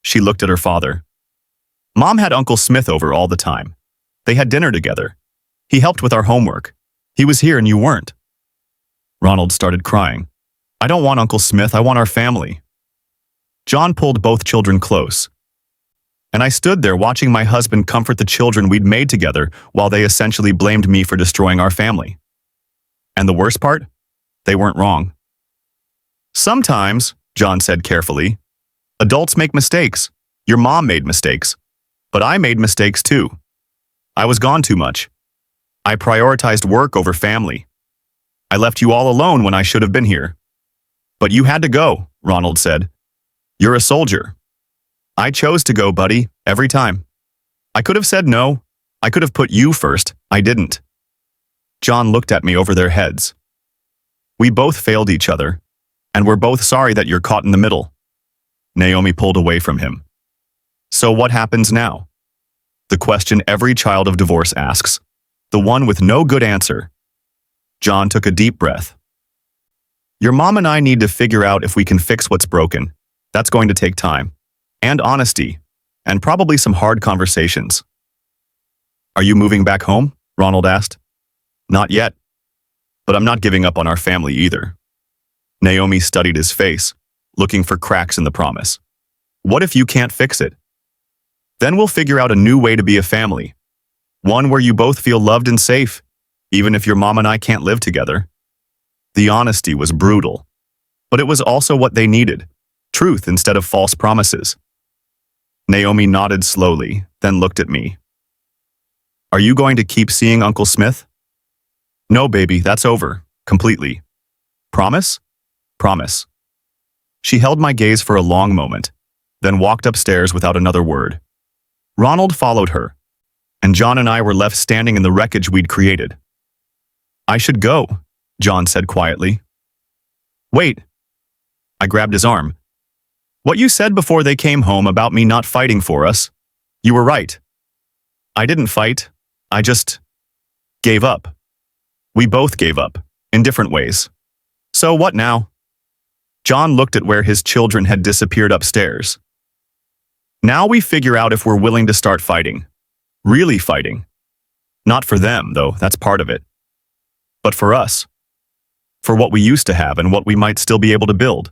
She looked at her father. Mom had Uncle Smith over all the time. They had dinner together. He helped with our homework. He was here and you weren't. Ronald started crying. I don't want Uncle Smith, I want our family. John pulled both children close. And I stood there watching my husband comfort the children we'd made together while they essentially blamed me for destroying our family. And the worst part? They weren't wrong. Sometimes, John said carefully, adults make mistakes. Your mom made mistakes. But I made mistakes too. I was gone too much. I prioritized work over family. I left you all alone when I should have been here. But you had to go, Ronald said. You're a soldier. I chose to go, buddy, every time. I could have said no. I could have put you first. I didn't. John looked at me over their heads. We both failed each other. And we're both sorry that you're caught in the middle. Naomi pulled away from him. So what happens now? The question every child of divorce asks. The one with no good answer. John took a deep breath. Your mom and I need to figure out if we can fix what's broken. That's going to take time. And honesty. And probably some hard conversations. Are you moving back home? Ronald asked. Not yet. But I'm not giving up on our family either. Naomi studied his face, looking for cracks in the promise. What if you can't fix it? Then we'll figure out a new way to be a family. One where you both feel loved and safe, even if your mom and I can't live together. The honesty was brutal, but it was also what they needed. Truth instead of false promises. Naomi nodded slowly, then looked at me. Are you going to keep seeing Uncle Smith? No, baby, that's over. Completely. Promise? Promise. She held my gaze for a long moment, then walked upstairs without another word. Ronald followed her, and John and I were left standing in the wreckage we'd created. I should go, John said quietly. Wait. I grabbed his arm. What you said before they came home about me not fighting for us, you were right. I didn't fight. I just gave up. We both gave up, in different ways. So what now? John looked at where his children had disappeared upstairs. Now we figure out if we're willing to start fighting. Really fighting. Not for them, though, that's part of it. But for us. For what we used to have and what we might still be able to build.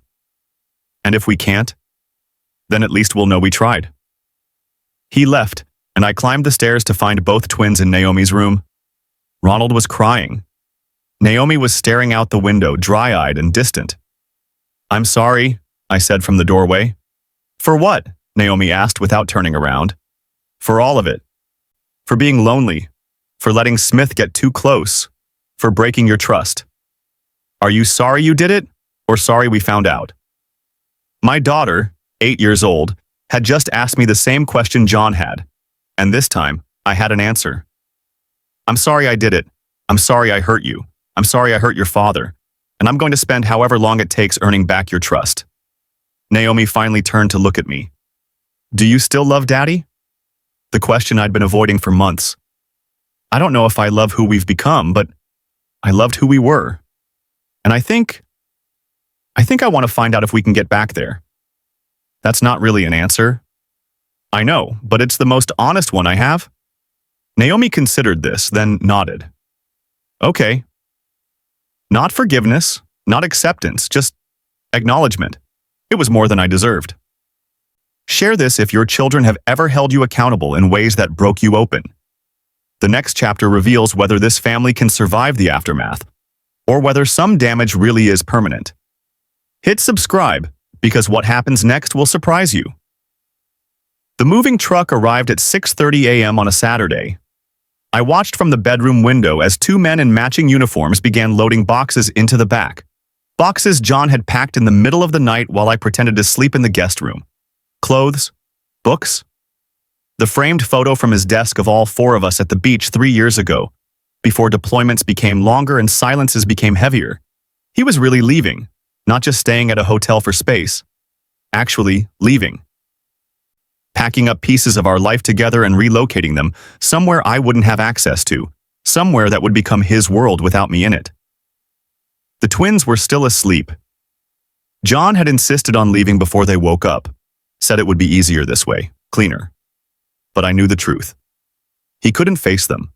And if we can't, then at least we'll know we tried. He left, and I climbed the stairs to find both twins in Naomi's room. Ronald was crying. Naomi was staring out the window, dry-eyed and distant. I'm sorry, I said from the doorway. For what? Naomi asked without turning around. For all of it. For being lonely. For letting Smith get too close. For breaking your trust. Are you sorry you did it, or sorry we found out? My daughter, 8 years old, had just asked me the same question John had, and this time, I had an answer. I'm sorry I did it. I'm sorry I hurt you. I'm sorry I hurt your father, and I'm going to spend however long it takes earning back your trust. Naomi finally turned to look at me. Do you still love Daddy? The question I'd been avoiding for months. I don't know if I love who we've become, but I loved who we were. And I think I want to find out if we can get back there. That's not really an answer. I know, but it's the most honest one I have. Naomi considered this, then nodded. Okay. Not forgiveness, not acceptance, just acknowledgement. It was more than I deserved. Share this if your children have ever held you accountable in ways that broke you open. The next chapter reveals whether this family can survive the aftermath, or whether some damage really is permanent. Hit subscribe, because what happens next will surprise you. The moving truck arrived at 6:30 a.m. on a Saturday. I watched from the bedroom window as two men in matching uniforms began loading boxes into the back. Boxes John had packed in the middle of the night while I pretended to sleep in the guest room. Clothes, books. The framed photo from his desk of all four of us at the beach 3 years ago, before deployments became longer and silences became heavier. He was really leaving, not just staying at a hotel for space. Actually, leaving. Packing up pieces of our life together and relocating them somewhere I wouldn't have access to, somewhere that would become his world without me in it. The twins were still asleep. John had insisted on leaving before they woke up, said it would be easier this way, cleaner. But I knew the truth. He couldn't face them,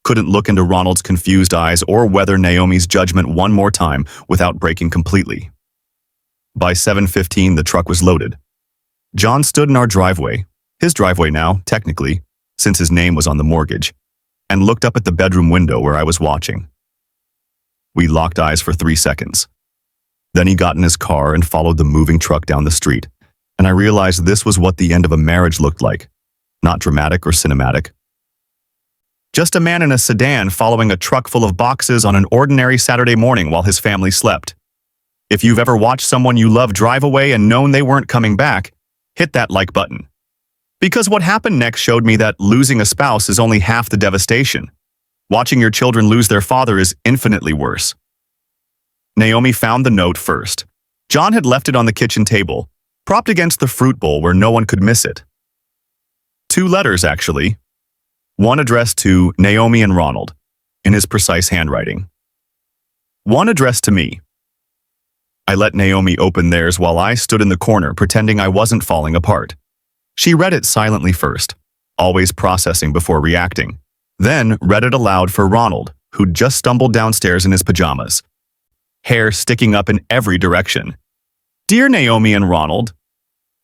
couldn't look into Ronald's confused eyes or weather Naomi's judgment one more time without breaking completely. By 7:15, the truck was loaded. John stood in our driveway, his driveway now, technically, since his name was on the mortgage, and looked up at the bedroom window where I was watching. We locked eyes for 3 seconds. Then he got in his car and followed the moving truck down the street, and I realized this was what the end of a marriage looked like, not dramatic or cinematic. Just a man in a sedan following a truck full of boxes on an ordinary Saturday morning while his family slept. If you've ever watched someone you love drive away and known they weren't coming back, hit that like button. Because what happened next showed me that losing a spouse is only half the devastation. Watching your children lose their father is infinitely worse. Naomi found the note first. John had left it on the kitchen table, propped against the fruit bowl where no one could miss it. 2 letters, actually. One addressed to Naomi and Ronald, in his precise handwriting. One addressed to me. I let Naomi open theirs while I stood in the corner pretending I wasn't falling apart. She read it silently first, always processing before reacting, then read it aloud for Ronald, who'd just stumbled downstairs in his pajamas, hair sticking up in every direction. Dear Naomi and Ronald,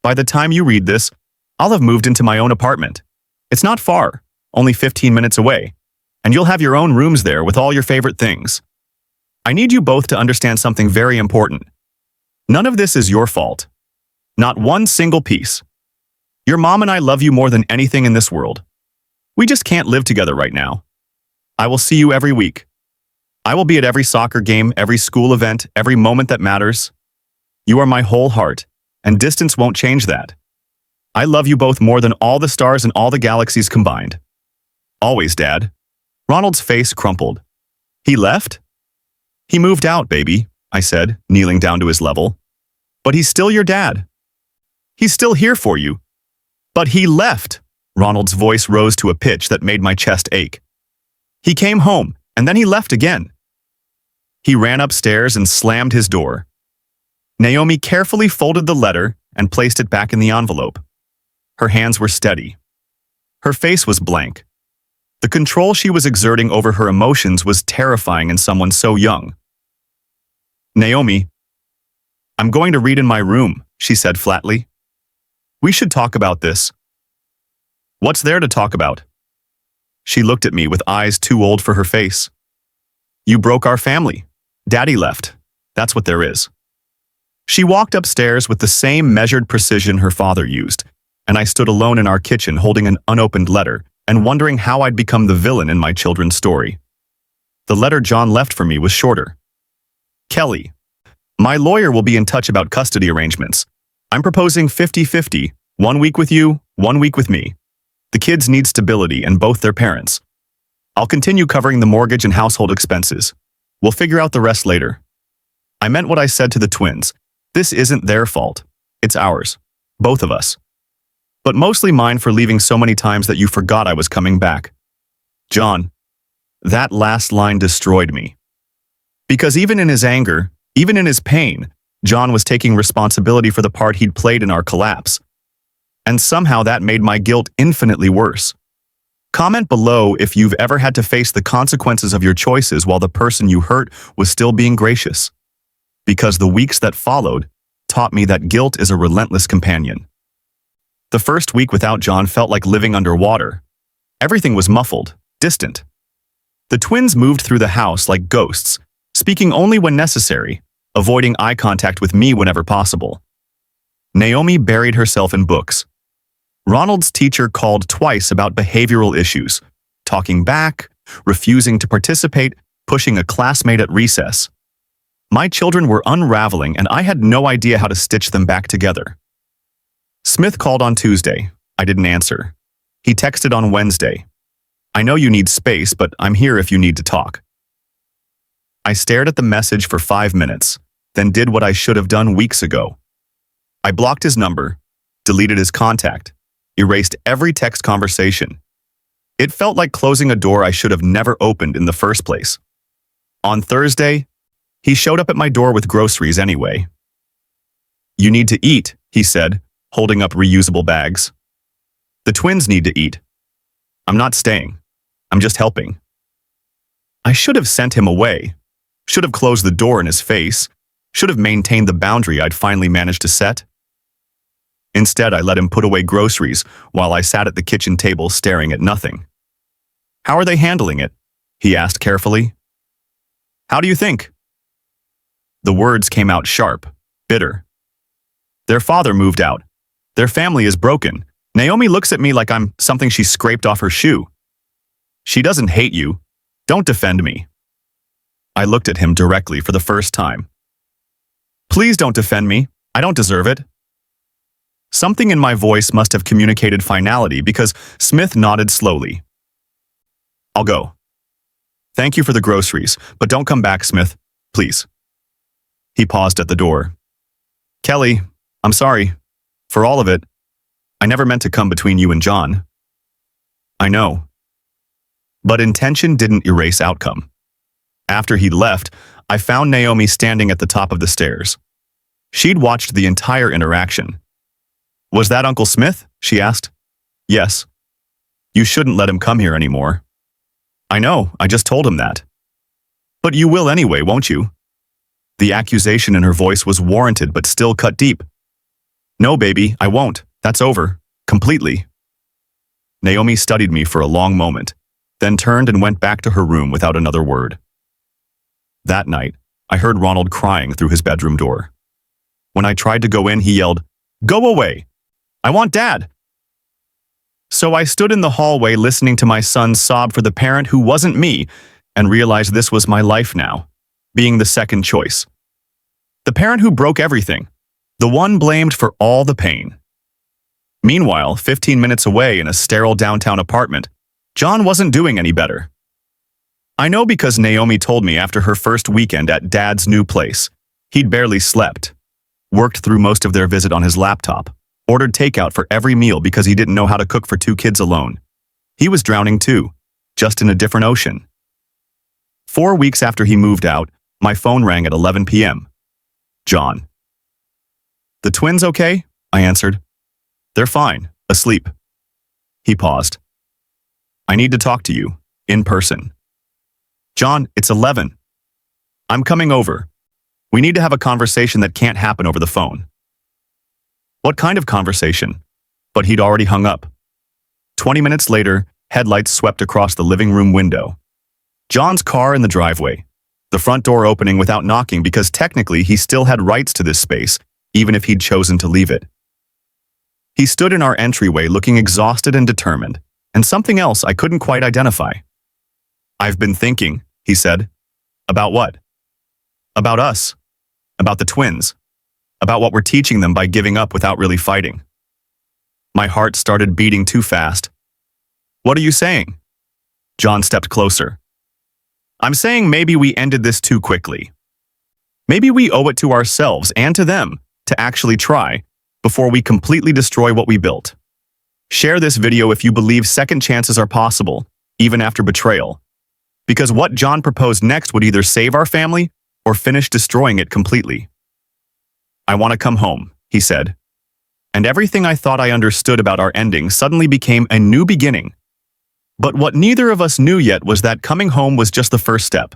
by the time you read this, I'll have moved into my own apartment. It's not far, only 15 minutes away, and you'll have your own rooms there with all your favorite things. I need you both to understand something very important. None of this is your fault. Not one single piece. Your mom and I love you more than anything in this world. We just can't live together right now. I will see you every week. I will be at every soccer game, every school event, every moment that matters. You are my whole heart, and distance won't change that. I love you both more than all the stars and all the galaxies combined. Always, Dad. Ronald's face crumpled. He left? He moved out, baby, I said, kneeling down to his level. But he's still your dad. He's still here for you. But he left. Ronald's voice rose to a pitch that made my chest ache. He came home, and then he left again. He ran upstairs and slammed his door. Naomi carefully folded the letter and placed it back in the envelope. Her hands were steady. Her face was blank. The control she was exerting over her emotions was terrifying in someone so young. Naomi, I'm going to read in my room, she said flatly. We should talk about this. What's there to talk about? She looked at me with eyes too old for her face. You broke our family. Daddy left. That's what there is. She walked upstairs with the same measured precision her father used, and I stood alone in our kitchen holding an unopened letter and wondering how I'd become the villain in my children's story. The letter John left for me was shorter. Kelly, my lawyer will be in touch about custody arrangements. I'm proposing 50-50, 1 week with you, 1 week with me. The kids need stability and both their parents. I'll continue covering the mortgage and household expenses. We'll figure out the rest later. I meant what I said to the twins. This isn't their fault. It's ours. Both of us. But mostly mine for leaving so many times that you forgot I was coming back. John, that last line destroyed me. Because even in his anger, even in his pain, John was taking responsibility for the part he'd played in our collapse. And somehow that made my guilt infinitely worse. Comment below if you've ever had to face the consequences of your choices while the person you hurt was still being gracious. Because the weeks that followed taught me that guilt is a relentless companion. The first week without John felt like living underwater. Everything was muffled, distant. The twins moved through the house like ghosts, speaking only when necessary, avoiding eye contact with me whenever possible. Naomi buried herself in books. Ronald's teacher called twice about behavioral issues, talking back, refusing to participate, pushing a classmate at recess. My children were unraveling and I had no idea how to stitch them back together. Smith called on Tuesday. I didn't answer. He texted on Wednesday. I know you need space, but I'm here if you need to talk. I stared at the message for 5 minutes, then did what I should have done weeks ago. I blocked his number, deleted his contact, erased every text conversation. It felt like closing a door I should have never opened in the first place. On Thursday, he showed up at my door with groceries anyway. You need to eat, he said, holding up reusable bags. The twins need to eat. I'm not staying. I'm just helping. I should have sent him away. Should have closed the door in his face. Should have maintained the boundary I'd finally managed to set. Instead, I let him put away groceries while I sat at the kitchen table staring at nothing. How are they handling it? He asked carefully. How do you think? The words came out sharp, bitter. Their father moved out. Their family is broken. Naomi looks at me like I'm something she scraped off her shoe. She doesn't hate you. Don't defend me. I looked at him directly for the first time. Please don't defend me. I don't deserve it. Something in my voice must have communicated finality because Smith nodded slowly. I'll go. Thank you for the groceries, but don't come back, Smith. Please. He paused at the door. Kelly, I'm sorry. For all of it. I never meant to come between you and John. I know. But intention didn't erase outcome. After he'd left, I found Naomi standing at the top of the stairs. She'd watched the entire interaction. Was that Uncle Smith? She asked. Yes. You shouldn't let him come here anymore. I know, I just told him that. But you will anyway, won't you? The accusation in her voice was warranted but still cut deep. No, baby, I won't. That's over. Completely. Naomi studied me for a long moment, then turned and went back to her room without another word. That night, I heard Ronald crying through his bedroom door. When I tried to go in, he yelled, "Go away! I want Dad!" So I stood in the hallway listening to my son sob for the parent who wasn't me and realized this was my life now, being the second choice. The parent who broke everything, the one blamed for all the pain. Meanwhile, 15 minutes away in a sterile downtown apartment, John wasn't doing any better. I know because Naomi told me after her first weekend at Dad's new place, he'd barely slept, worked through most of their visit on his laptop, ordered takeout for every meal because he didn't know how to cook for 2 kids alone. He was drowning too, just in a different ocean. 4 weeks after he moved out, my phone rang at 11 p.m. John. The twins okay? I answered. They're fine, asleep. He paused. I need to talk to you, in person. John, it's 11. I'm coming over. We need to have a conversation that can't happen over the phone. What kind of conversation? But he'd already hung up. 20 minutes later, headlights swept across the living room window. John's car in the driveway, the front door opening without knocking because technically he still had rights to this space, even if he'd chosen to leave it. He stood in our entryway looking exhausted and determined, and something else I couldn't quite identify. I've been thinking, he said. About what? About us. About the twins. About what we're teaching them by giving up without really fighting. My heart started beating too fast. What are you saying? John stepped closer. I'm saying maybe we ended this too quickly. Maybe we owe it to ourselves and to them to actually try before we completely destroy what we built. Share this video if you believe second chances are possible, even after betrayal. Because what John proposed next would either save our family or finish destroying it completely. I want to come home, he said. And everything I thought I understood about our ending suddenly became a new beginning. But what neither of us knew yet was that coming home was just the first step.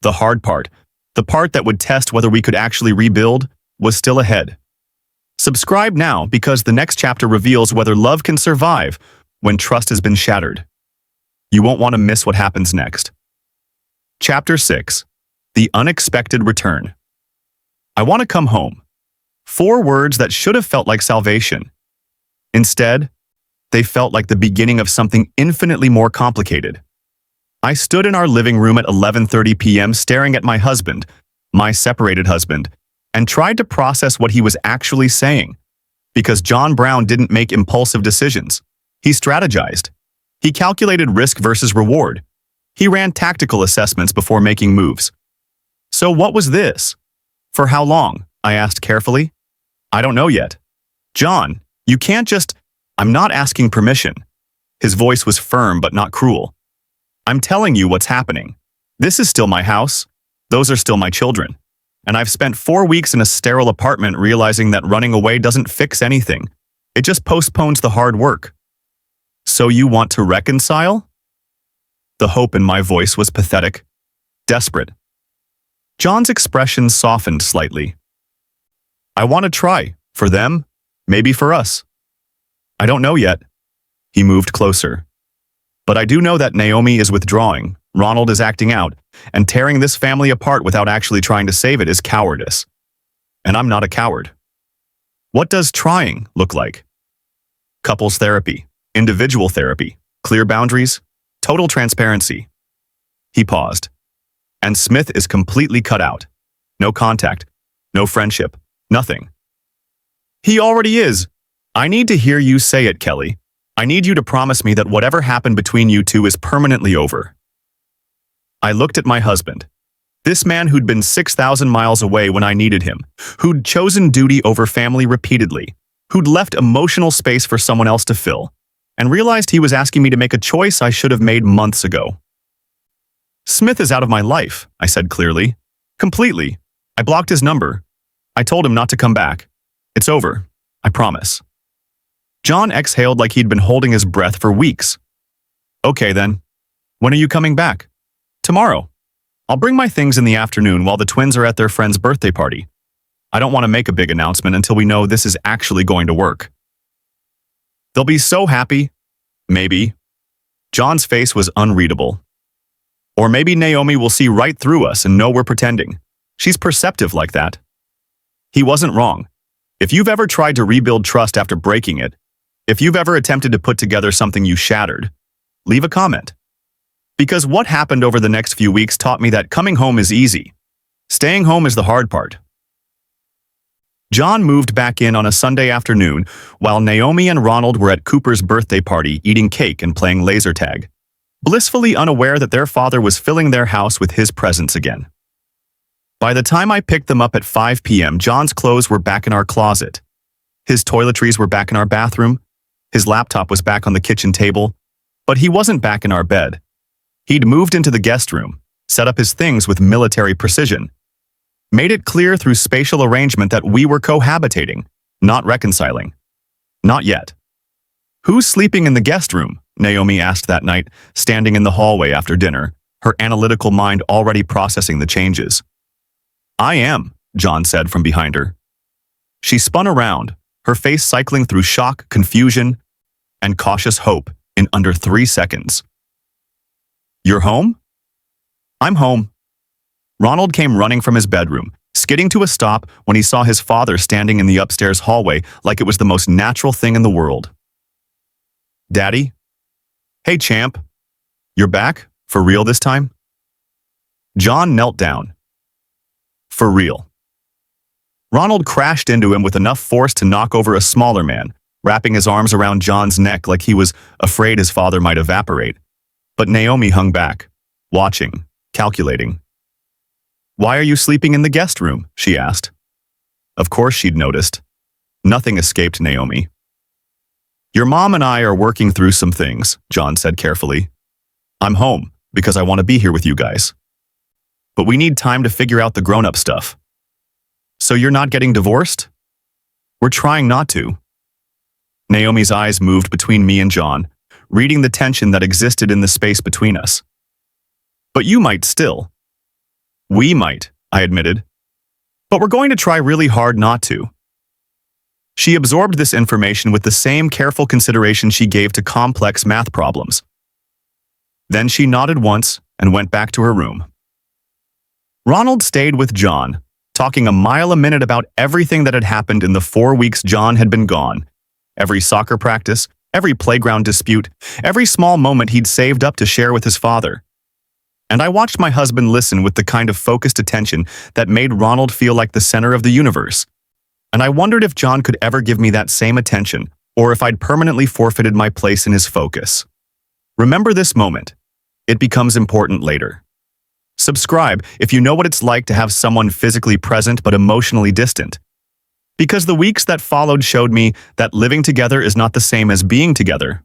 The hard part, the part that would test whether we could actually rebuild, was still ahead. Subscribe now because the next chapter reveals whether love can survive when trust has been shattered. You won't want to miss what happens next. Chapter 6. The Unexpected Return. I want to come home. 4 words that should have felt like salvation. Instead, they felt like the beginning of something infinitely more complicated. I stood in our living room at 11:30 p.m. staring at my husband, my separated husband, and tried to process what he was actually saying. Because John Brown didn't make impulsive decisions. He strategized. He calculated risk versus reward. He ran tactical assessments before making moves. So what was this? For how long? I asked carefully. I don't know yet. John, you can't just... I'm not asking permission. His voice was firm but not cruel. I'm telling you what's happening. This is still my house. Those are still my children. And I've spent 4 weeks in a sterile apartment realizing that running away doesn't fix anything. It just postpones the hard work. So you want to reconcile? The hope in my voice was pathetic, desperate. John's expression softened slightly. I want to try, for them, maybe for us. I don't know yet. He moved closer. But I do know that Naomi is withdrawing, Ronald is acting out, and tearing this family apart without actually trying to save it is cowardice. And I'm not a coward. What does trying look like? Couples therapy, individual therapy, clear boundaries, total transparency. He paused. And Smith is completely cut out. No contact, no friendship, nothing. He already is. I need to hear you say it, Kelly. I need you to promise me that whatever happened between you two is permanently over. I looked at my husband. This man who'd been 6,000 miles away when I needed him, who'd chosen duty over family repeatedly, who'd left emotional space for someone else to fill, and realized he was asking me to make a choice I should have made months ago. Smith is out of my life, I said clearly. Completely. I blocked his number. I told him not to come back. It's over. I promise. John exhaled like he'd been holding his breath for weeks. Okay then. When are you coming back? Tomorrow. I'll bring my things in the afternoon while the twins are at their friend's birthday party. I don't want to make a big announcement until we know this is actually going to work. They'll be so happy. Maybe. John's face was unreadable. Or maybe Naomi will see right through us and know we're pretending. She's perceptive like that. He wasn't wrong. If you've ever tried to rebuild trust after breaking it, if you've ever attempted to put together something you shattered, leave a comment. Because what happened over the next few weeks taught me that coming home is easy. Staying home is the hard part. John moved back in on a Sunday afternoon while Naomi and Ronald were at Cooper's birthday party eating cake and playing laser tag, blissfully unaware that their father was filling their house with his presence again. By the time I picked them up at 5 p.m., John's clothes were back in our closet. His toiletries were back in our bathroom. His laptop was back on the kitchen table. But he wasn't back in our bed. He'd moved into the guest room, set up his things with military precision, made it clear through spatial arrangement that we were cohabitating, not reconciling. Not yet. Who's sleeping in the guest room? Naomi asked that night, standing in the hallway after dinner, her analytical mind already processing the changes. I am, John said from behind her. She spun around, her face cycling through shock, confusion, and cautious hope in under 3 seconds. You're home? I'm home. Ronald came running from his bedroom, skidding to a stop when he saw his father standing in the upstairs hallway like it was the most natural thing in the world. Daddy? Hey, champ. You're back? For real this time? John knelt down. For real. Ronald crashed into him with enough force to knock over a smaller man, wrapping his arms around John's neck like he was afraid his father might evaporate. But Naomi hung back, watching, calculating. Why are you sleeping in the guest room? She asked. Of course she'd noticed. Nothing escaped Naomi. Your mom and I are working through some things, John said carefully. I'm home because I want to be here with you guys. But we need time to figure out the grown-up stuff. So you're not getting divorced? We're trying not to. Naomi's eyes moved between me and John, reading the tension that existed in the space between us. But you might still. We might, I admitted. But we're going to try really hard not to. She absorbed this information with the same careful consideration she gave to complex math problems. Then she nodded once and went back to her room. Ronald stayed with John, talking a mile a minute about everything that had happened in the 4 weeks John had been gone. Every soccer practice, every playground dispute, every small moment he'd saved up to share with his father. And I watched my husband listen with the kind of focused attention that made Ronald feel like the center of the universe. And I wondered if John could ever give me that same attention, or if I'd permanently forfeited my place in his focus. Remember this moment. It becomes important later. Subscribe if you know what it's like to have someone physically present but emotionally distant. Because the weeks that followed showed me that living together is not the same as being together.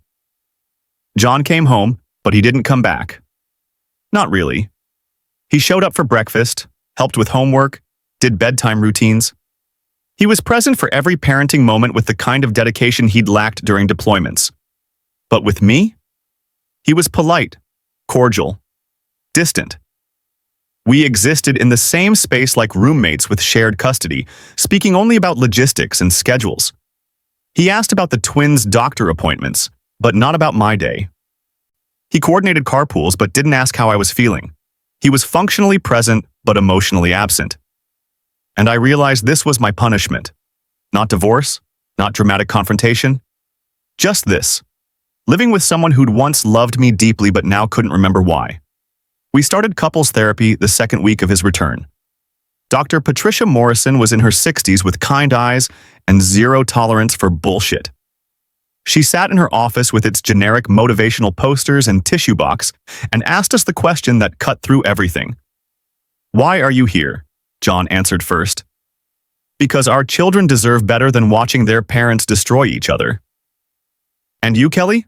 John came home, but he didn't come back. Not really. He showed up for breakfast, helped with homework, did bedtime routines. He was present for every parenting moment with the kind of dedication he'd lacked during deployments. But with me? He was polite, cordial, distant. We existed in the same space like roommates with shared custody, speaking only about logistics and schedules. He asked about the twins' doctor appointments, but not about my day. He coordinated carpools but didn't ask how I was feeling. He was functionally present but emotionally absent. And I realized this was my punishment. Not divorce, not dramatic confrontation. Just this. Living with someone who'd once loved me deeply but now couldn't remember why. We started couples therapy the second week of his return. Dr. Patricia Morrison was in her 60s with kind eyes and zero tolerance for bullshit. She sat in her office with its generic motivational posters and tissue box and asked us the question that cut through everything. Why are you here? John answered first. Because our children deserve better than watching their parents destroy each other. And you, Kelly?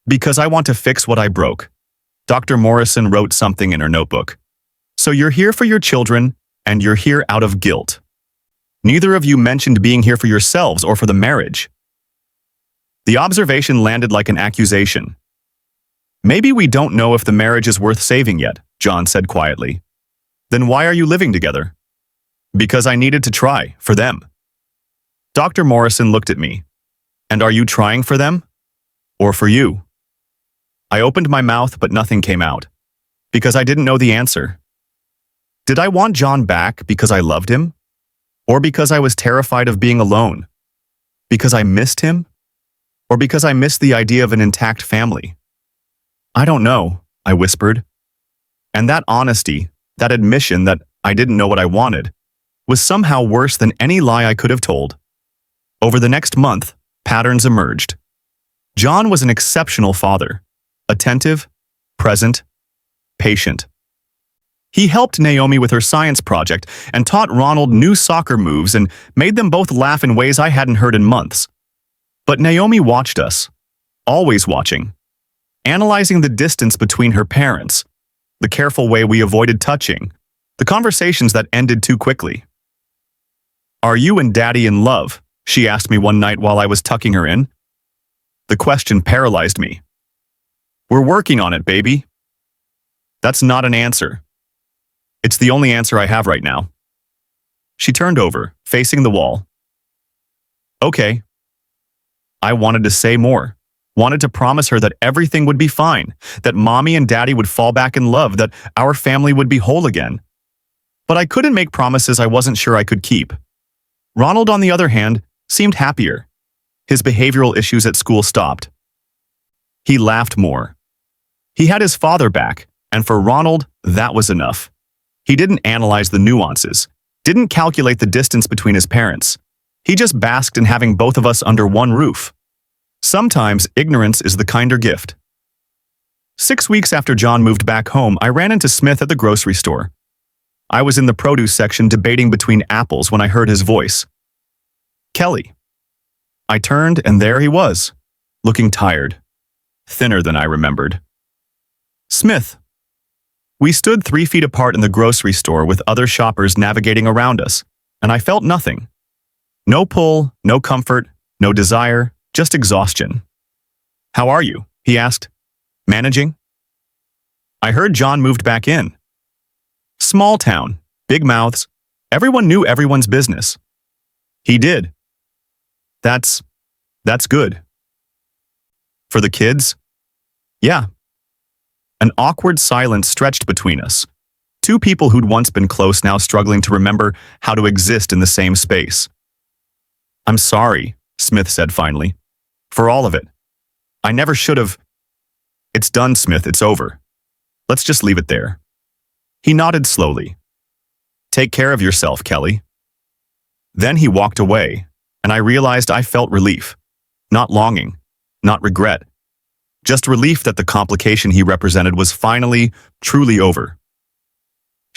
Because I want to fix what I broke. Dr. Morrison wrote something in her notebook. So you're here for your children, and you're here out of guilt. Neither of you mentioned being here for yourselves or for the marriage. The observation landed like an accusation. Maybe we don't know if the marriage is worth saving yet, John said quietly. Then why are you living together? Because I needed to try, for them. Dr. Morrison looked at me. And are you trying for them? Or for you? I opened my mouth, but nothing came out. Because I didn't know the answer. Did I want John back because I loved him? Or because I was terrified of being alone? Because I missed him? Or because I missed the idea of an intact family? I don't know, I whispered. And that honesty, that admission that I didn't know what I wanted, was somehow worse than any lie I could have told. Over the next month, patterns emerged. John was an exceptional father, attentive, present, patient. He helped Naomi with her science project and taught Ronald new soccer moves and made them both laugh in ways I hadn't heard in months. But Naomi watched us, always watching, analyzing the distance between her parents, the careful way we avoided touching, the conversations that ended too quickly. "Are you and Daddy in love?" she asked me one night while I was tucking her in. The question paralyzed me. "We're working on it, baby." That's not an answer. It's the only answer I have right now. She turned over, facing the wall. Okay. I wanted to say more, wanted to promise her that everything would be fine, that Mommy and Daddy would fall back in love, that our family would be whole again. But I couldn't make promises I wasn't sure I could keep. Ronald, on the other hand, seemed happier. His behavioral issues at school stopped. He laughed more. He had his father back, and for Ronald, that was enough. He didn't analyze the nuances, didn't calculate the distance between his parents. He just basked in having both of us under one roof. Sometimes ignorance is the kinder gift. 6 weeks after John moved back home, I ran into Smith at the grocery store. I was in the produce section debating between apples when I heard his voice. "Kelly." I turned, and there he was, looking tired, thinner than I remembered. "Smith." We stood 3 feet apart in the grocery store with other shoppers navigating around us, and I felt nothing. No pull, no comfort, no desire, just exhaustion. "How are you?" he asked. "Managing?" I heard John moved back in. Small town, big mouths, everyone knew everyone's business. He did. That's good. For the kids? Yeah. An awkward silence stretched between us. Two people who'd once been close now struggling to remember how to exist in the same space. "I'm sorry," Smith said finally. "For all of it. I never should have." "It's done, Smith, it's over. Let's just leave it there." He nodded slowly. "Take care of yourself, Kelly." Then he walked away, and I realized I felt relief. Not longing, not regret. Just relief that the complication he represented was finally, truly over.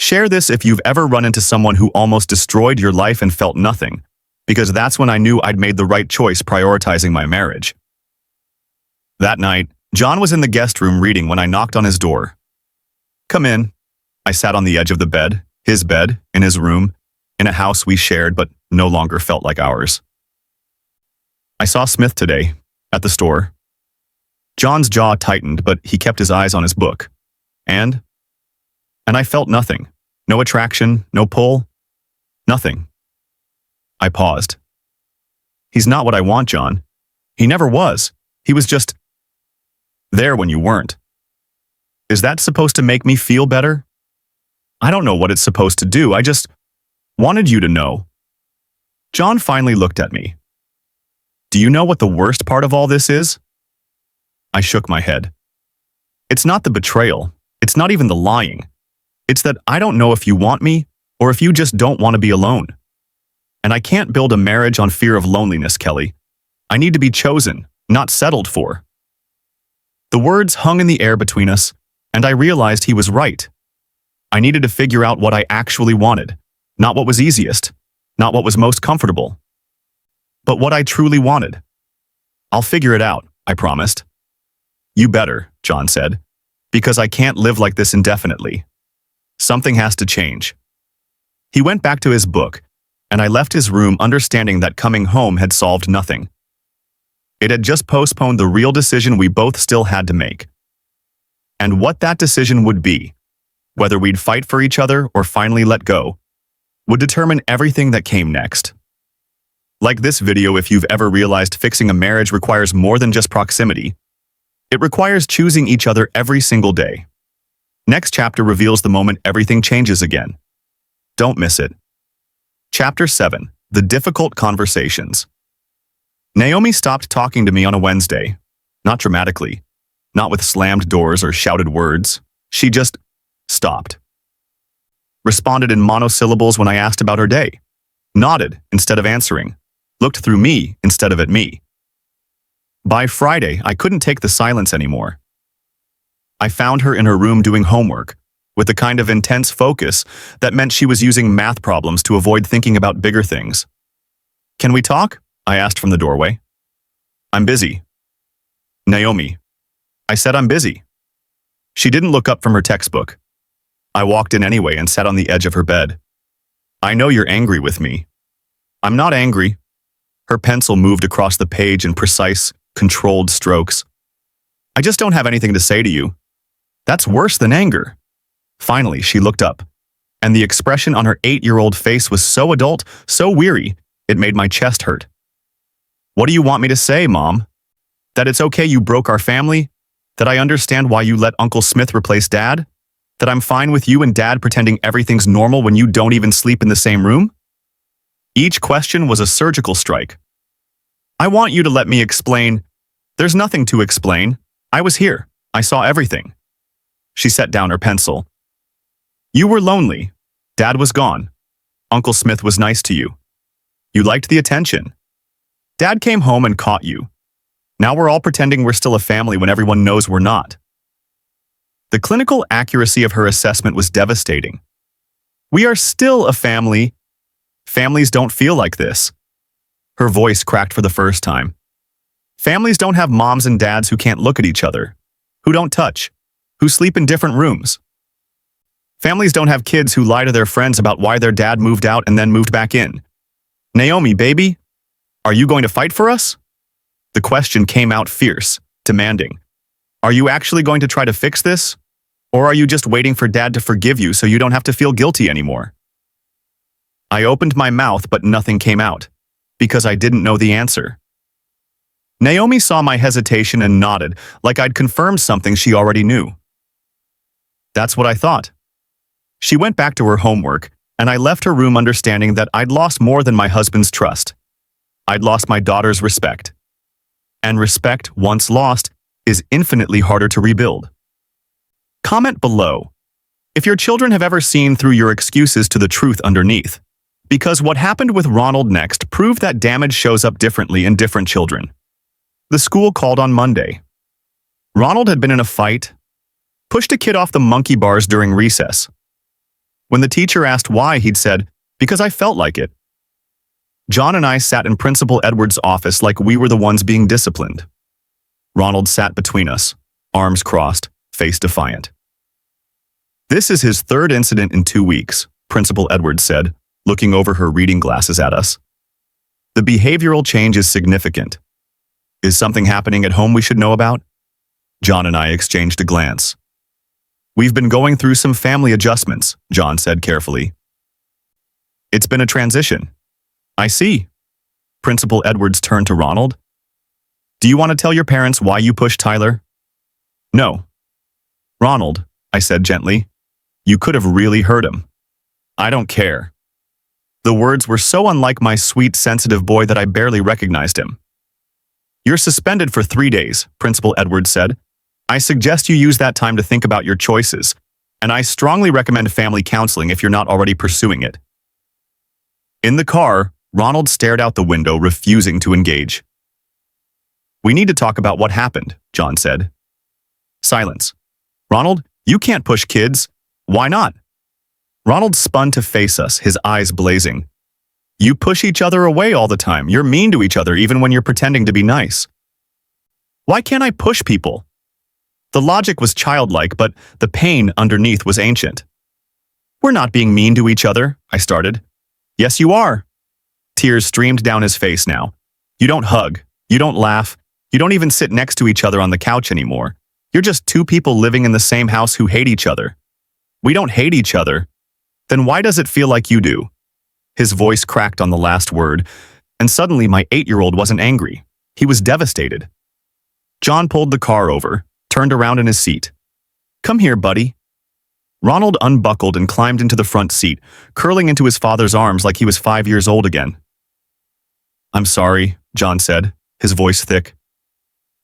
Share this if you've ever run into someone who almost destroyed your life and felt nothing, because that's when I knew I'd made the right choice prioritizing my marriage. That night, John was in the guest room reading when I knocked on his door. "Come in." I sat on the edge of the bed, his bed, in his room, in a house we shared but no longer felt like ours. "I saw Smith today, at the store." John's jaw tightened, but he kept his eyes on his book. And I felt nothing. No attraction, no pull, nothing. I paused. "He's not what I want, John. He never was. He was just there when you weren't. Is that supposed to make me feel better? I don't know what it's supposed to do. I just wanted you to know." John finally looked at me. "Do you know what the worst part of all this is?" I shook my head. "It's not the betrayal. It's not even the lying. It's that I don't know if you want me or if you just don't want to be alone. And I can't build a marriage on fear of loneliness, Kelly. I need to be chosen, not settled for." The words hung in the air between us, and I realized he was right. I needed to figure out what I actually wanted, not what was easiest, not what was most comfortable, but what I truly wanted. I'll figure it out, I promised. You better, John said, because I can't live like this indefinitely. Something has to change. He went back to his book, and I left his room understanding that coming home had solved nothing. It had just postponed the real decision we both still had to make. And what that decision would be, whether we'd fight for each other or finally let go, would determine everything that came next. Like this video, if you've ever realized fixing a marriage requires more than just proximity, it requires choosing each other every single day. Next chapter reveals the moment everything changes again. Don't miss it. Chapter 7. The Difficult Conversations. Naomi stopped talking to me on a Wednesday. Not dramatically. Not with slammed doors or shouted words. She just stopped. Responded in monosyllables when I asked about her day. Nodded instead of answering. Looked through me instead of at me. By Friday, I couldn't take the silence anymore. I found her in her room doing homework, with the kind of intense focus that meant she was using math problems to avoid thinking about bigger things. Can we talk? I asked from the doorway. I'm busy. Naomi. I said I'm busy. She didn't look up from her textbook. I walked in anyway and sat on the edge of her bed. I know you're angry with me. I'm not angry. Her pencil moved across the page in precise, controlled strokes. I just don't have anything to say to you. That's worse than anger. Finally, she looked up, and the expression on her 8-year-old face was so adult, so weary, it made my chest hurt. What do you want me to say, Mom? That it's okay you broke our family? That I understand why you let Uncle Smith replace Dad? That I'm fine with you and Dad pretending everything's normal when you don't even sleep in the same room? Each question was a surgical strike. I want you to let me explain. There's nothing to explain. I was here. I saw everything. She set down her pencil. You were lonely. Dad was gone. Uncle Smith was nice to you. You liked the attention. Dad came home and caught you. Now we're all pretending we're still a family when everyone knows we're not. The clinical accuracy of her assessment was devastating. We are still a family. Families don't feel like this. Her voice cracked for the first time. Families don't have moms and dads who can't look at each other, who don't touch, who sleep in different rooms. Families don't have kids who lie to their friends about why their dad moved out and then moved back in. Naomi, baby, are you going to fight for us? The question came out fierce, demanding. Are you actually going to try to fix this? Or are you just waiting for Dad to forgive you so you don't have to feel guilty anymore? I opened my mouth, but nothing came out, because I didn't know the answer. Naomi saw my hesitation and nodded, like I'd confirmed something she already knew. That's what I thought. She went back to her homework, and I left her room understanding that I'd lost more than my husband's trust. I'd lost my daughter's respect. And respect, once lost, is infinitely harder to rebuild. Comment below if your children have ever seen through your excuses to the truth underneath, because what happened with Ronald next proved that damage shows up differently in different children. The school called on Monday. Ronald had been in a fight, pushed a kid off the monkey bars during recess. When the teacher asked why, he'd said, "Because I felt like it." John and I sat in Principal Edwards' office like we were the ones being disciplined. Ronald sat between us, arms crossed, face defiant. This is his third incident in 2 weeks, Principal Edwards said, looking over her reading glasses at us. The behavioral change is significant. Is something happening at home we should know about? John and I exchanged a glance. We've been going through some family adjustments, John said carefully. It's been a transition. I see. Principal Edwards turned to Ronald. Do you want to tell your parents why you pushed Tyler? No. Ronald, I said gently, you could have really hurt him. I don't care. The words were so unlike my sweet, sensitive boy that I barely recognized him. You're suspended for 3 days, Principal Edwards said. I suggest you use that time to think about your choices, and I strongly recommend family counseling if you're not already pursuing it. In the car, Ronald stared out the window, refusing to engage. We need to talk about what happened, John said. Silence. Ronald, you can't push kids. Why not? Ronald spun to face us, his eyes blazing. You push each other away all the time. You're mean to each other even when you're pretending to be nice. Why can't I push people? The logic was childlike, but the pain underneath was ancient. We're not being mean to each other, I started. Yes, you are. Tears streamed down his face now. You don't hug. You don't laugh. You don't even sit next to each other on the couch anymore. You're just two people living in the same house who hate each other. We don't hate each other. Then why does it feel like you do? His voice cracked on the last word, and suddenly my 8-year-old wasn't angry. He was devastated. John pulled the car over, turned around in his seat. Come here, buddy. Ronald unbuckled and climbed into the front seat, curling into his father's arms like he was 5 years old again. I'm sorry, John said, his voice thick.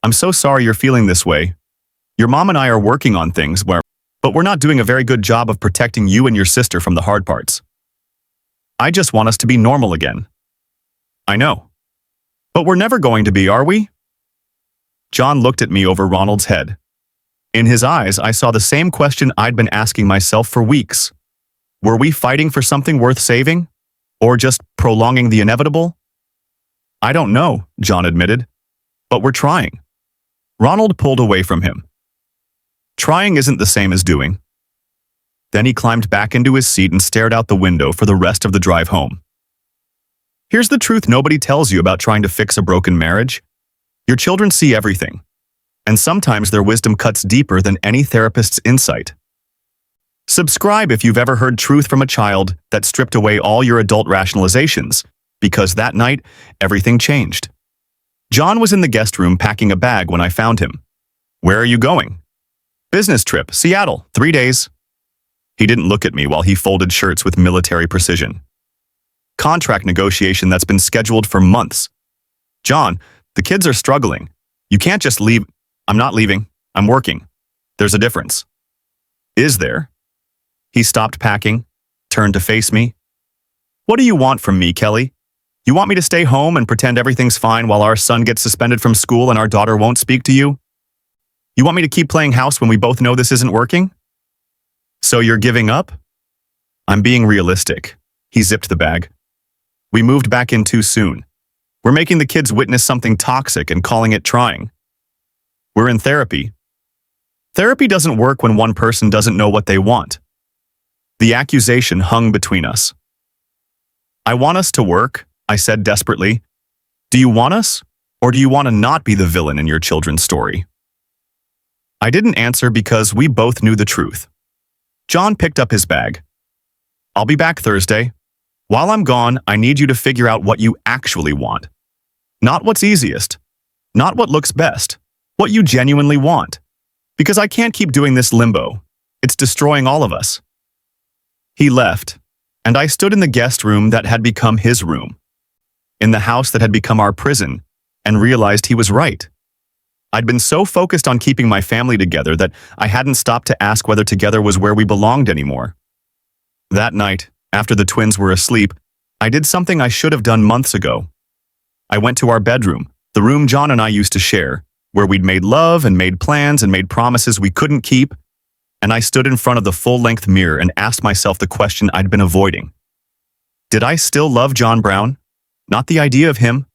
I'm so sorry you're feeling this way. Your mom and I are working on things, but we're not doing a very good job of protecting you and your sister from the hard parts. I just want us to be normal again. I know. But we're never going to be, are we? John looked at me over Ronald's head. In his eyes, I saw the same question I'd been asking myself for weeks. Were we fighting for something worth saving? Or just prolonging the inevitable? I don't know, John admitted. But we're trying. Ronald pulled away from him. Trying isn't the same as doing. Then he climbed back into his seat and stared out the window for the rest of the drive home. Here's the truth nobody tells you about trying to fix a broken marriage. Your children see everything. And sometimes their wisdom cuts deeper than any therapist's insight. Subscribe if you've ever heard truth from a child that stripped away all your adult rationalizations, because that night, everything changed. John was in the guest room packing a bag when I found him. Where are you going? Business trip, Seattle, 3 days. He didn't look at me while he folded shirts with military precision. Contract negotiation that's been scheduled for months. John, the kids are struggling. You can't just leave. I'm not leaving. I'm working. There's a difference. Is there? He stopped packing, turned to face me. What do you want from me, Kelly? You want me to stay home and pretend everything's fine while our son gets suspended from school and our daughter won't speak to you? You want me to keep playing house when we both know this isn't working? So you're giving up? I'm being realistic. He zipped the bag. We moved back in too soon. We're making the kids witness something toxic and calling it trying. We're in therapy. Therapy doesn't work when one person doesn't know what they want. The accusation hung between us. I want us to work, I said desperately. Do you want us? Or do you want to not be the villain in your children's story? I didn't answer because we both knew the truth. John picked up his bag. I'll be back Thursday. While I'm gone, I need you to figure out what you actually want. Not what's easiest. Not what looks best. What you genuinely want. Because I can't keep doing this limbo. It's destroying all of us. He left, and I stood in the guest room that had become his room, in the house that had become our prison, and realized he was right. I'd been so focused on keeping my family together that I hadn't stopped to ask whether together was where we belonged anymore. That night, after the twins were asleep, I did something I should have done months ago. I went to our bedroom, the room John and I used to share, where we'd made love and made plans and made promises we couldn't keep, and I stood in front of the full-length mirror and asked myself the question I'd been avoiding. Did I still love John Brown? Not the idea of him.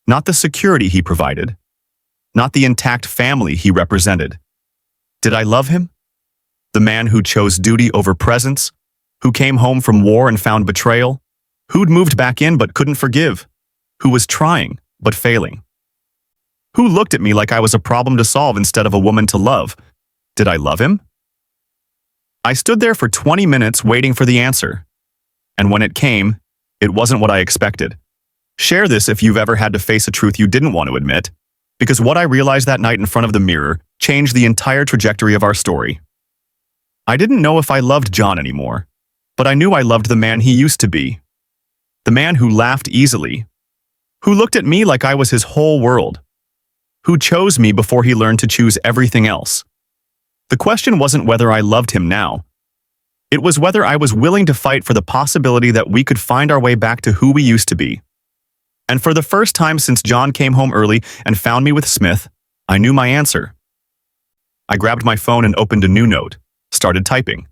Not the security he provided. Not the intact family he represented. Did I love him? The man who chose duty over presence, who came home from war and found betrayal, who'd moved back in but couldn't forgive, who was trying but failing. Who looked at me like I was a problem to solve instead of a woman to love? Did I love him? I stood there for 20 minutes waiting for the answer. And when it came, it wasn't what I expected. Share this if you've ever had to face a truth you didn't want to admit, because what I realized that night in front of the mirror changed the entire trajectory of our story. I didn't know if I loved John anymore, but I knew I loved the man he used to be. The man who laughed easily, who looked at me like I was his whole world, who chose me before he learned to choose everything else. The question wasn't whether I loved him now. It was whether I was willing to fight for the possibility that we could find our way back to who we used to be. And for the first time since John came home early and found me with Smith, I knew my answer. I grabbed my phone and opened a new note, started typing.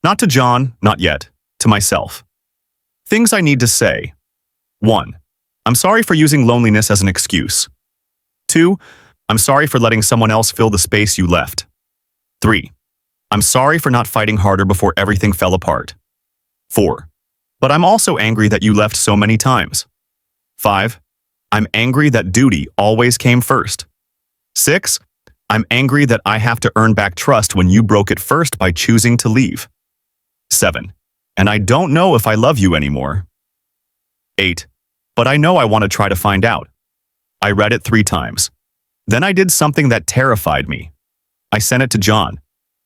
Not to John, not yet. to myself. Things I need to say. 1. I'm sorry for using loneliness as an excuse. 2. I'm sorry for letting someone else fill the space you left. 3. I'm sorry for not fighting harder before everything fell apart. 4. But I'm also angry that you left so many times. 5. I'm angry that duty always came first. 6. I'm angry that I have to earn back trust when you broke it first by choosing to leave. 7. And I don't know if I love you anymore. 8. But I know I want to try to find out. I read it 3 times. Then I did something that terrified me. I sent it to John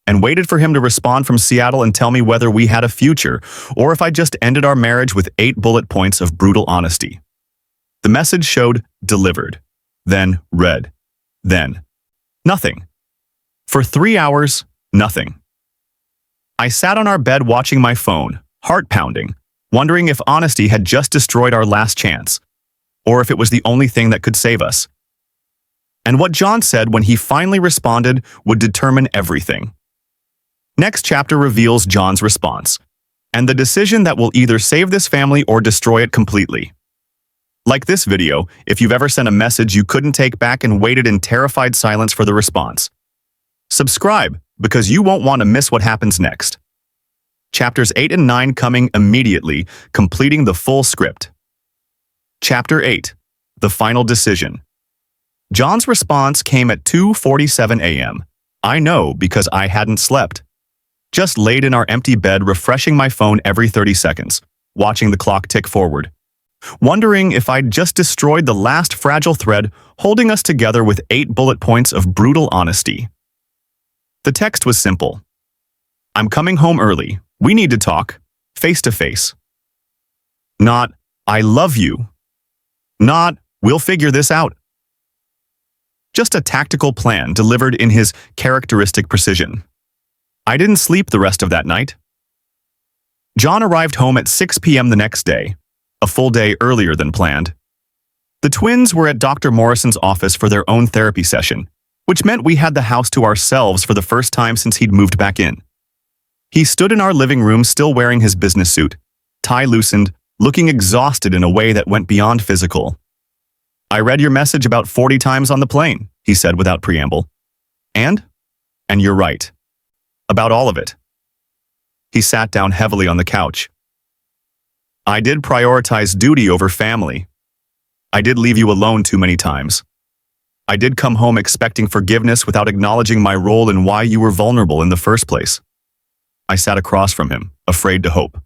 and waited for him to respond from Seattle and tell me whether we had a future or if I just ended our marriage with 8 bullet points of brutal honesty. The message showed delivered, then read, then nothing. For 3 hours, nothing. I sat on our bed watching my phone, heart pounding, wondering if honesty had just destroyed our last chance, or if it was the only thing that could save us. And what John said when he finally responded would determine everything. Next chapter reveals John's response, and the decision that will either save this family or destroy it completely. Like this video, if you've ever sent a message you couldn't take back and waited in terrified silence for the response. Subscribe, because you won't want to miss what happens next. Chapters 8 and 9 coming immediately, completing the full script. Chapter 8. The Final Decision. John's response came at 2:47 a.m. I know because I hadn't slept. Just laid in our empty bed refreshing my phone every 30 seconds, watching the clock tick forward. Wondering if I'd just destroyed the last fragile thread holding us together with 8 bullet points of brutal honesty. The text was simple. I'm coming home early. We need to talk, face to face. Not, I love you. Not, we'll figure this out. Just a tactical plan delivered in his characteristic precision. I didn't sleep the rest of that night. John arrived home at 6 p.m. the next day, a full day earlier than planned. The twins were at Dr. Morrison's office for their own therapy session, which meant we had the house to ourselves for the first time since he'd moved back in. He stood in our living room still wearing his business suit, tie loosened, looking exhausted in a way that went beyond physical. I read your message about 40 times on the plane, he said without preamble. And you're right. About all of it. He sat down heavily on the couch. I did prioritize duty over family. I did leave you alone too many times. I did come home expecting forgiveness without acknowledging my role in why you were vulnerable in the first place. I sat across from him, afraid to hope.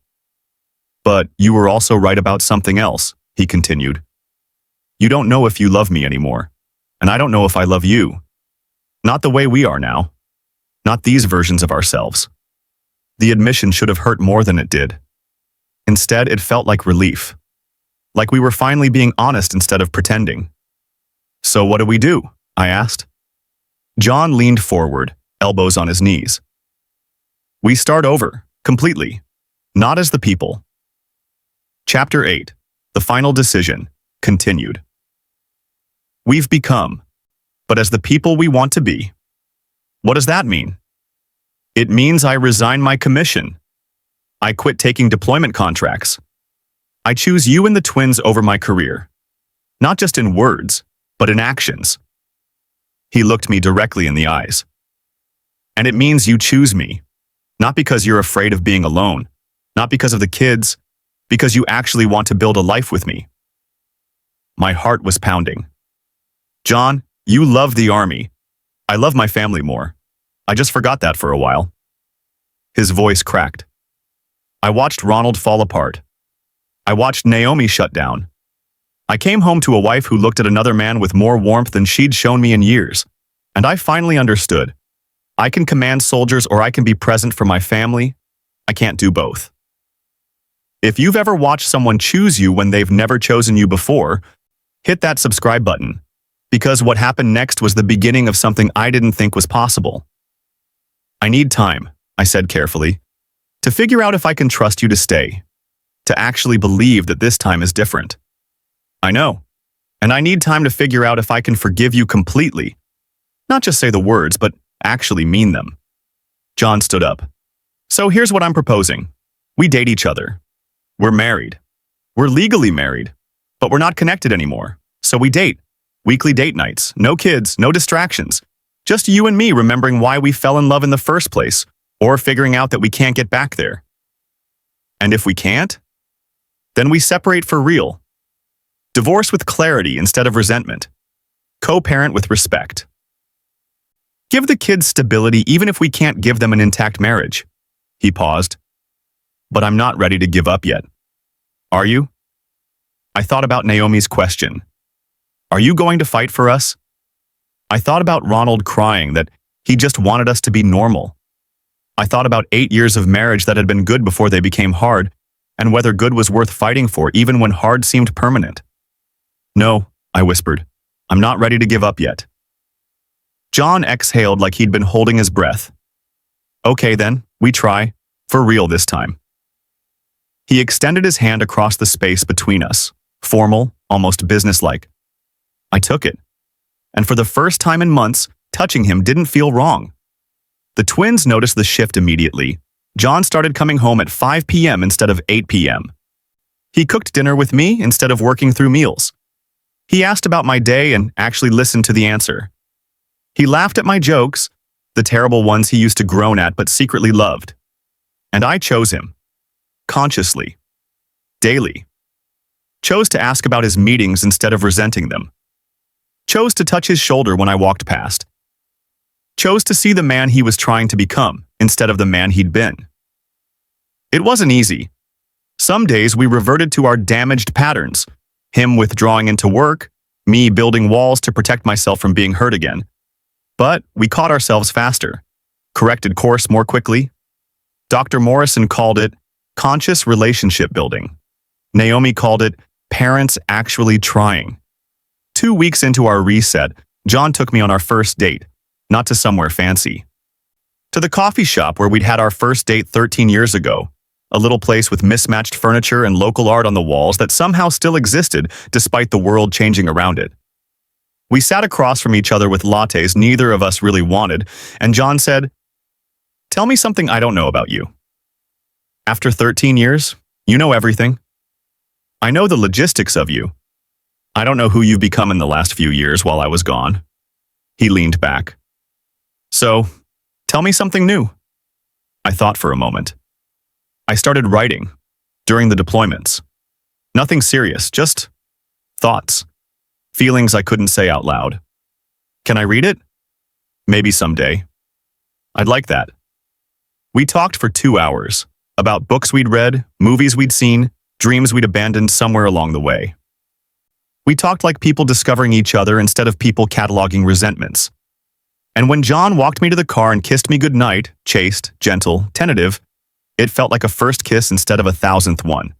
But you were also right about something else, he continued. You don't know if you love me anymore, and I don't know if I love you. Not the way we are now. Not these versions of ourselves. The admission should have hurt more than it did. Instead, it felt like relief. Like we were finally being honest instead of pretending. So what do? I asked. John leaned forward, elbows on his knees. We start over, completely. Not as the people. Chapter 8. The Final Decision, continued. We've become, but as the people we want to be. What does that mean? It means I resign my commission. I quit taking deployment contracts. I choose you and the twins over my career. Not just in words, but in actions. He looked me directly in the eyes. And it means you choose me. Not because you're afraid of being alone. Not because of the kids. Because you actually want to build a life with me. My heart was pounding. John, you love the Army. I love my family more. I just forgot that for a while. His voice cracked. I watched Ronald fall apart. I watched Naomi shut down. I came home to a wife who looked at another man with more warmth than she'd shown me in years. And I finally understood. I can command soldiers or I can be present for my family. I can't do both. If you've ever watched someone choose you when they've never chosen you before, hit that subscribe button. Because what happened next was the beginning of something I didn't think was possible. I need time, I said carefully, to figure out if I can trust you to stay. To actually believe that this time is different. I know. And I need time to figure out if I can forgive you completely. Not just say the words, but actually mean them. John stood up. So here's what I'm proposing. We date each other. We're married. We're legally married, but we're not connected anymore. So we date. Weekly date nights, no kids, no distractions. Just you and me remembering why we fell in love in the first place, or figuring out that we can't get back there. And if we can't, then we separate for real. Divorce with clarity instead of resentment. Co-parent with respect. Give the kids stability even if we can't give them an intact marriage. He paused. But I'm not ready to give up yet. Are you? I thought about Naomi's question. Are you going to fight for us? I thought about Ronald crying that he just wanted us to be normal. I thought about 8 years of marriage that had been good before they became hard, and whether good was worth fighting for even when hard seemed permanent. No, I whispered. I'm not ready to give up yet. John exhaled like he'd been holding his breath. Okay then, we try. For real this time. He extended his hand across the space between us, formal, almost businesslike. I took it. And for the first time in months, touching him didn't feel wrong. The twins noticed the shift immediately. John started coming home at 5 p.m. instead of 8 p.m. He cooked dinner with me instead of working through meals. He asked about my day and actually listened to the answer. He laughed at my jokes, the terrible ones he used to groan at but secretly loved. And I chose him. Consciously. Daily. Chose to ask about his meetings instead of resenting them. Chose to touch his shoulder when I walked past. Chose to see the man he was trying to become instead of the man he'd been. It wasn't easy. Some days we reverted to our damaged patterns, him withdrawing into work, me building walls to protect myself from being hurt again. But we caught ourselves faster, corrected course more quickly. Dr. Morrison called it conscious relationship building. Naomi called it parents actually trying. 2 weeks into our reset, John took me on our first date, not to somewhere fancy. To the coffee shop where we'd had our first date 13 years ago, a little place with mismatched furniture and local art on the walls that somehow still existed despite the world changing around it. We sat across from each other with lattes neither of us really wanted, and John said, "Tell me something I don't know about you. After 13 years, you know everything. I know the logistics of you. I don't know who you've become in the last few years while I was gone." He leaned back. "So, tell me something new." I thought for a moment. I started writing, during the deployments. Nothing serious, just thoughts. Feelings I couldn't say out loud. Can I read it? Maybe someday. I'd like that. We talked for 2 hours, about books we'd read, movies we'd seen, dreams we'd abandoned somewhere along the way. We talked like people discovering each other instead of people cataloging resentments. And when John walked me to the car and kissed me goodnight, chaste, gentle, tentative, it felt like a first kiss instead of a 1,000th one.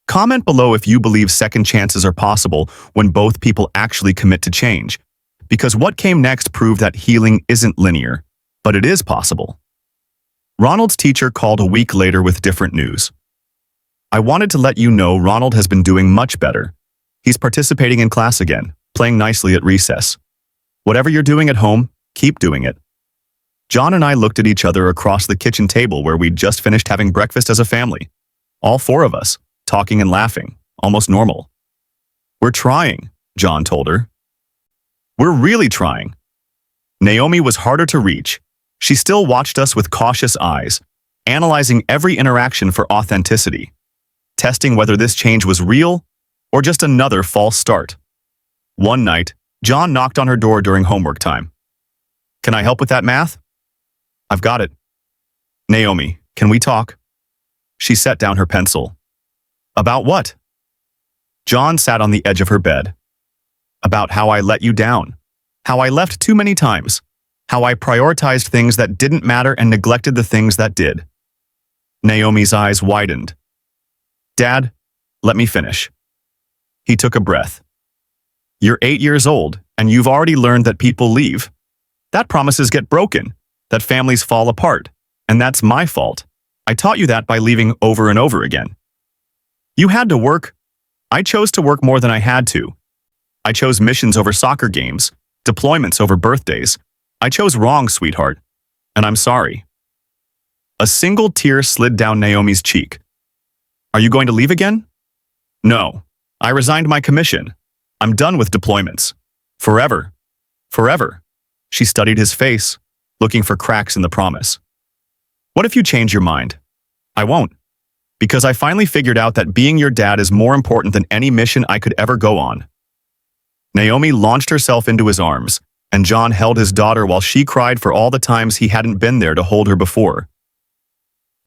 Comment below if you believe second chances are possible when both people actually commit to change, because what came next proved that healing isn't linear, but it is possible. Ronald's teacher called a week later with different news. "I wanted to let you know Ronald has been doing much better. He's participating in class again, playing nicely at recess. Whatever you're doing at home, keep doing it." John and I looked at each other across the kitchen table where we'd just finished having breakfast as a family. All 4 of us, talking and laughing, almost normal. "We're trying," John told her. "We're really trying." Naomi was harder to reach. She still watched us with cautious eyes, analyzing every interaction for authenticity, testing whether this change was real or just another false start. One night, John knocked on her door during homework time. "Can I help with that math?" "I've got it." "Naomi, can we talk?" She set down her pencil. "About what?" John sat on the edge of her bed. "About how I let you down. How I left too many times. How I prioritized things that didn't matter and neglected the things that did." Naomi's eyes widened. "Dad, let me finish." He took a breath. "You're 8 years old, and you've already learned that people leave. That promises get broken, that families fall apart, and that's my fault. I taught you that by leaving over and over again. You had to work. I chose to work more than I had to. I chose missions over soccer games, deployments over birthdays. I chose wrong, sweetheart, and I'm sorry." A single tear slid down Naomi's cheek. Are you going to leave again? No. I resigned my commission. I'm done with deployments. Forever. Forever. She studied his face, looking for cracks in the promise. What if you change your mind? I won't. Because I finally figured out that being your dad is more important than any mission I could ever go on. Naomi launched herself into his arms, and John held his daughter while she cried for all the times he hadn't been there to hold her before.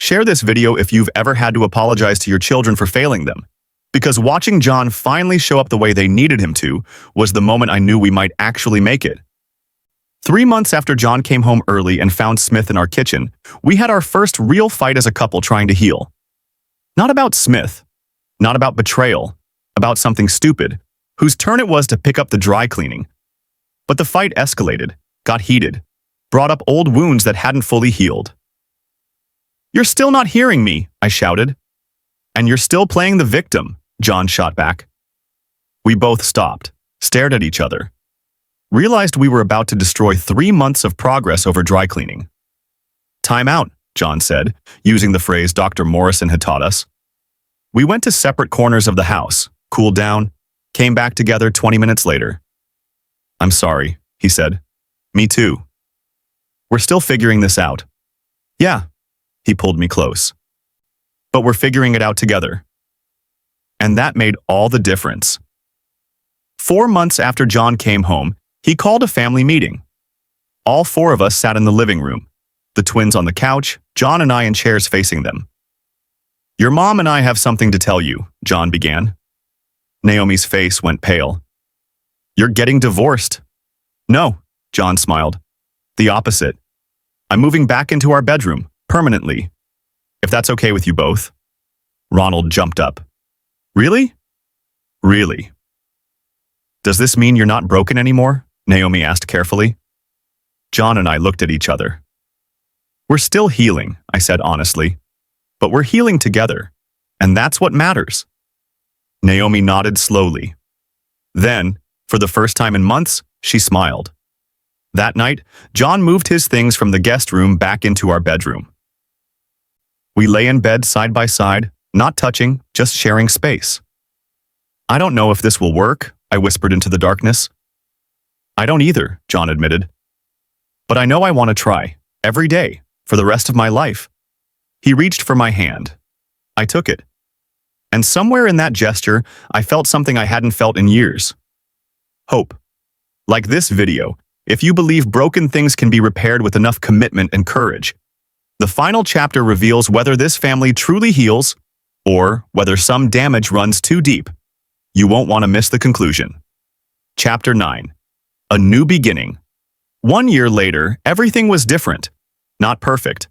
Share this video if you've ever had to apologize to your children for failing them, because watching John finally show up the way they needed him to was the moment I knew we might actually make it. 3 months after John came home early and found Smith in our kitchen, we had our first real fight as a couple trying to heal. Not about Smith, not about betrayal, about something stupid, whose turn it was to pick up the dry cleaning. But the fight escalated, got heated, brought up old wounds that hadn't fully healed. You're still not hearing me, I shouted. And you're still playing the victim, John shot back. We both stopped, stared at each other, realized we were about to destroy 3 months of progress over dry cleaning. Time out, John said, using the phrase Dr. Morrison had taught us. We went to separate corners of the house, cooled down, came back together 20 minutes later. I'm sorry, he said. Me too. We're still figuring this out. Yeah, he pulled me close. But we're figuring it out together. And that made all the difference. 4 months after John came home, he called a family meeting. All 4 of us sat in the living room, the twins on the couch, John and I in chairs facing them. Your mom and I have something to tell you, John began. Naomi's face went pale. You're getting divorced. No, John smiled. The opposite. I'm moving back into our bedroom, permanently. If that's okay with you both. Ronald jumped up. Really? Really. Does this mean you're not broken anymore? Naomi asked carefully. John and I looked at each other. We're still healing, I said honestly. But we're healing together, and that's what matters. Naomi nodded slowly. Then, for the first time in months, she smiled. That night, John moved his things from the guest room back into our bedroom. We lay in bed side by side, not touching, just sharing space. I don't know if this will work, I whispered into the darkness. I don't either, John admitted. But I know I want to try, every day, for the rest of my life. He reached for my hand. I took it. And somewhere in that gesture, I felt something I hadn't felt in years. Hope. Like this video, if you believe broken things can be repaired with enough commitment and courage. The final chapter reveals whether this family truly heals, or whether some damage runs too deep. You won't want to miss the conclusion. Chapter 9. A New Beginning. 1 year later, everything was different. Not perfect.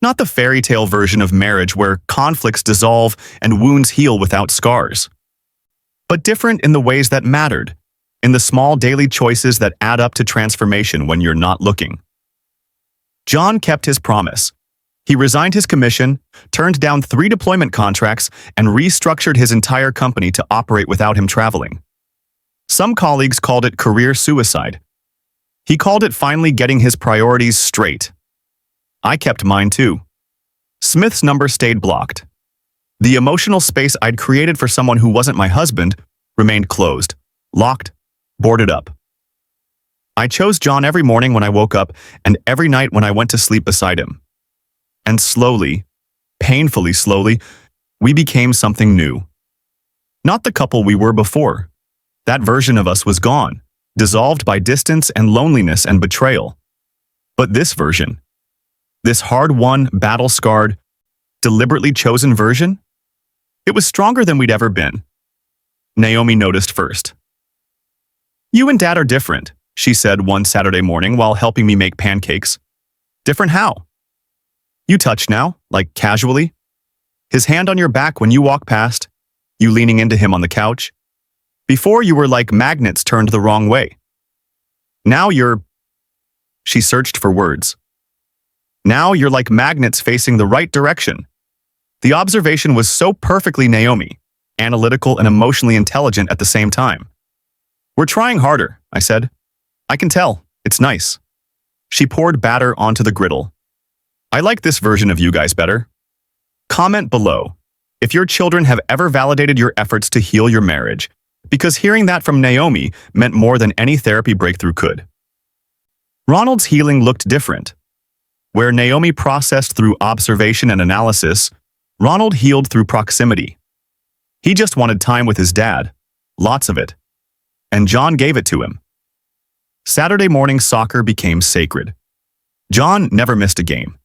Not the fairy tale version of marriage where conflicts dissolve and wounds heal without scars. But different in the ways that mattered, in the small daily choices that add up to transformation when you're not looking. John kept his promise. He resigned his commission, turned down 3 deployment contracts, and restructured his entire company to operate without him traveling. Some colleagues called it career suicide. He called it finally getting his priorities straight. I kept mine too. Smith's number stayed blocked. The emotional space I'd created for someone who wasn't my husband remained closed, locked, boarded up. I chose John every morning when I woke up and every night when I went to sleep beside him. And slowly, painfully slowly, we became something new. Not the couple we were before. That version of us was gone, dissolved by distance and loneliness and betrayal. But this version, this hard-won, battle-scarred, deliberately chosen version, it was stronger than we'd ever been. Naomi noticed first. You and Dad are different, she said one Saturday morning while helping me make pancakes. Different how? You touch now, like casually. His hand on your back when you walk past, you leaning into him on the couch. Before you were like magnets turned the wrong way. Now you're... She searched for words. Now you're like magnets facing the right direction. The observation was so perfectly Naomi, analytical and emotionally intelligent at the same time. We're trying harder, I said. I can tell. It's nice. She poured batter onto the griddle. I like this version of you guys better. Comment below if your children have ever validated your efforts to heal your marriage, because hearing that from Naomi meant more than any therapy breakthrough could. Ronald's healing looked different. Where Naomi processed through observation and analysis, Ronald healed through proximity. He just wanted time with his dad, lots of it, and John gave it to him. Saturday morning soccer became sacred. John never missed a game.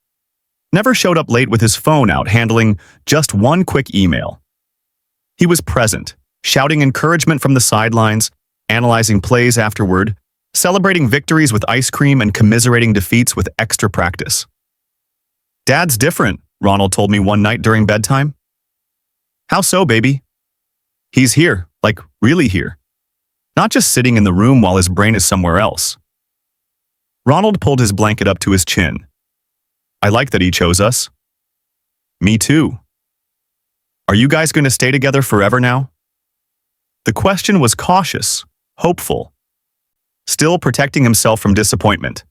Never showed up late with his phone out handling just one quick email. He was present, shouting encouragement from the sidelines, analyzing plays afterward, celebrating victories with ice cream and commiserating defeats with extra practice. "Dad's different," Ronald told me one night during bedtime. "How so, baby?" "He's here, like really here. Not just sitting in the room while his brain is somewhere else." Ronald pulled his blanket up to his chin. "I like that he chose us." "Me too." "Are you guys going to stay together forever now?" The question was cautious, hopeful, still protecting himself from disappointment.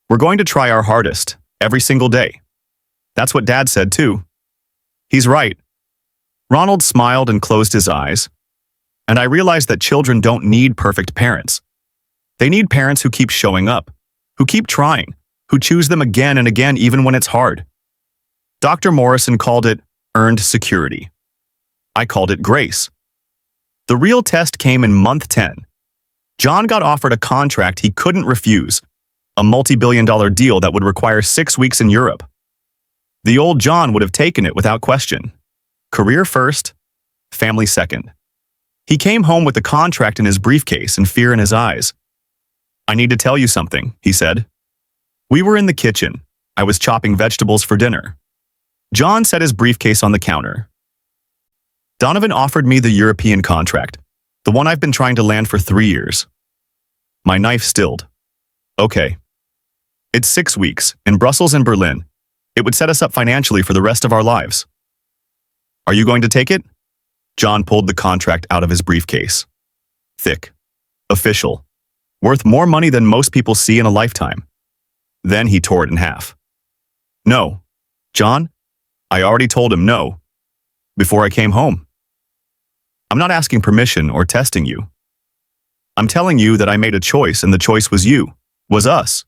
"We're going to try our hardest, every single day." That's what Dad said too. He's right. Ronald smiled and closed his eyes, and I realized that children don't need perfect parents. They need parents who keep showing up, who keep trying, who choose them again and again even when it's hard. Dr. Morrison called it earned security. I called it grace. The real test came in month 10. John got offered a contract he couldn't refuse, a multi-billion-dollar deal that would require 6 weeks in Europe. The old John would have taken it without question. Career first, family second. He came home with the contract in his briefcase and fear in his eyes. "I need to tell you something," he said. We were in the kitchen. I was chopping vegetables for dinner. John set his briefcase on the counter. "Donovan offered me the European contract, the one I've been trying to land for 3 years. My knife stilled. "Okay. It's 6 weeks, in Brussels and Berlin. It would set us up financially for the rest of our lives." "Are you going to take it?" John pulled the contract out of his briefcase. Thick. Official. Worth more money than most people see in a lifetime. Then he tore it in half. "No. John, I already told him no. Before I came home. I'm not asking permission or testing you. I'm telling you that I made a choice, and the choice was you, was us,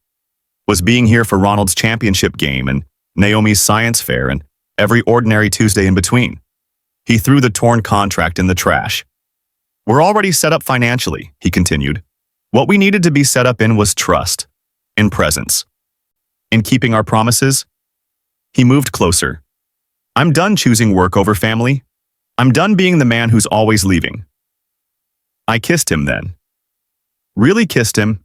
was being here for Ronald's championship game and Naomi's science fair and every ordinary Tuesday in between." He threw the torn contract in the trash. "We're already set up financially," he continued. "What we needed to be set up in was trust, in presence, in keeping our promises." He moved closer. "I'm done choosing work over family. I'm done being the man who's always leaving." I kissed him then. Really kissed him.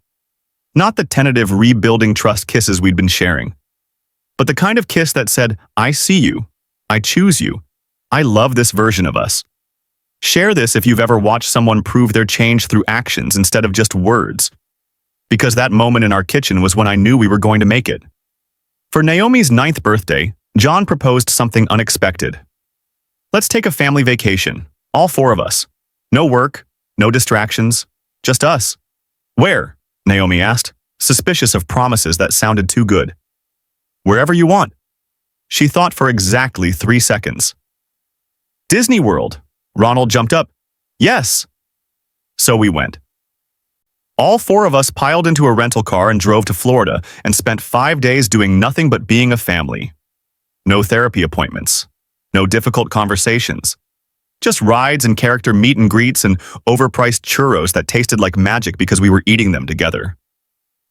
Not the tentative rebuilding trust kisses we'd been sharing, but the kind of kiss that said, "I see you. I choose you. I love this version of us." Share this if you've ever watched someone prove their change through actions instead of just words, because that moment in our kitchen was when I knew we were going to make it. For Naomi's 9th birthday, John proposed something unexpected. "Let's take a family vacation, all 4 of us. No work, no distractions, just us." "Where?" Naomi asked, suspicious of promises that sounded too good. "Wherever you want." She thought for exactly 3 seconds. "Disney World." Ronald jumped up. "Yes." So we went. All 4 of us piled into a rental car and drove to Florida and spent 5 days doing nothing but being a family. No therapy appointments. No difficult conversations. Just rides and character meet and greets and overpriced churros that tasted like magic because we were eating them together.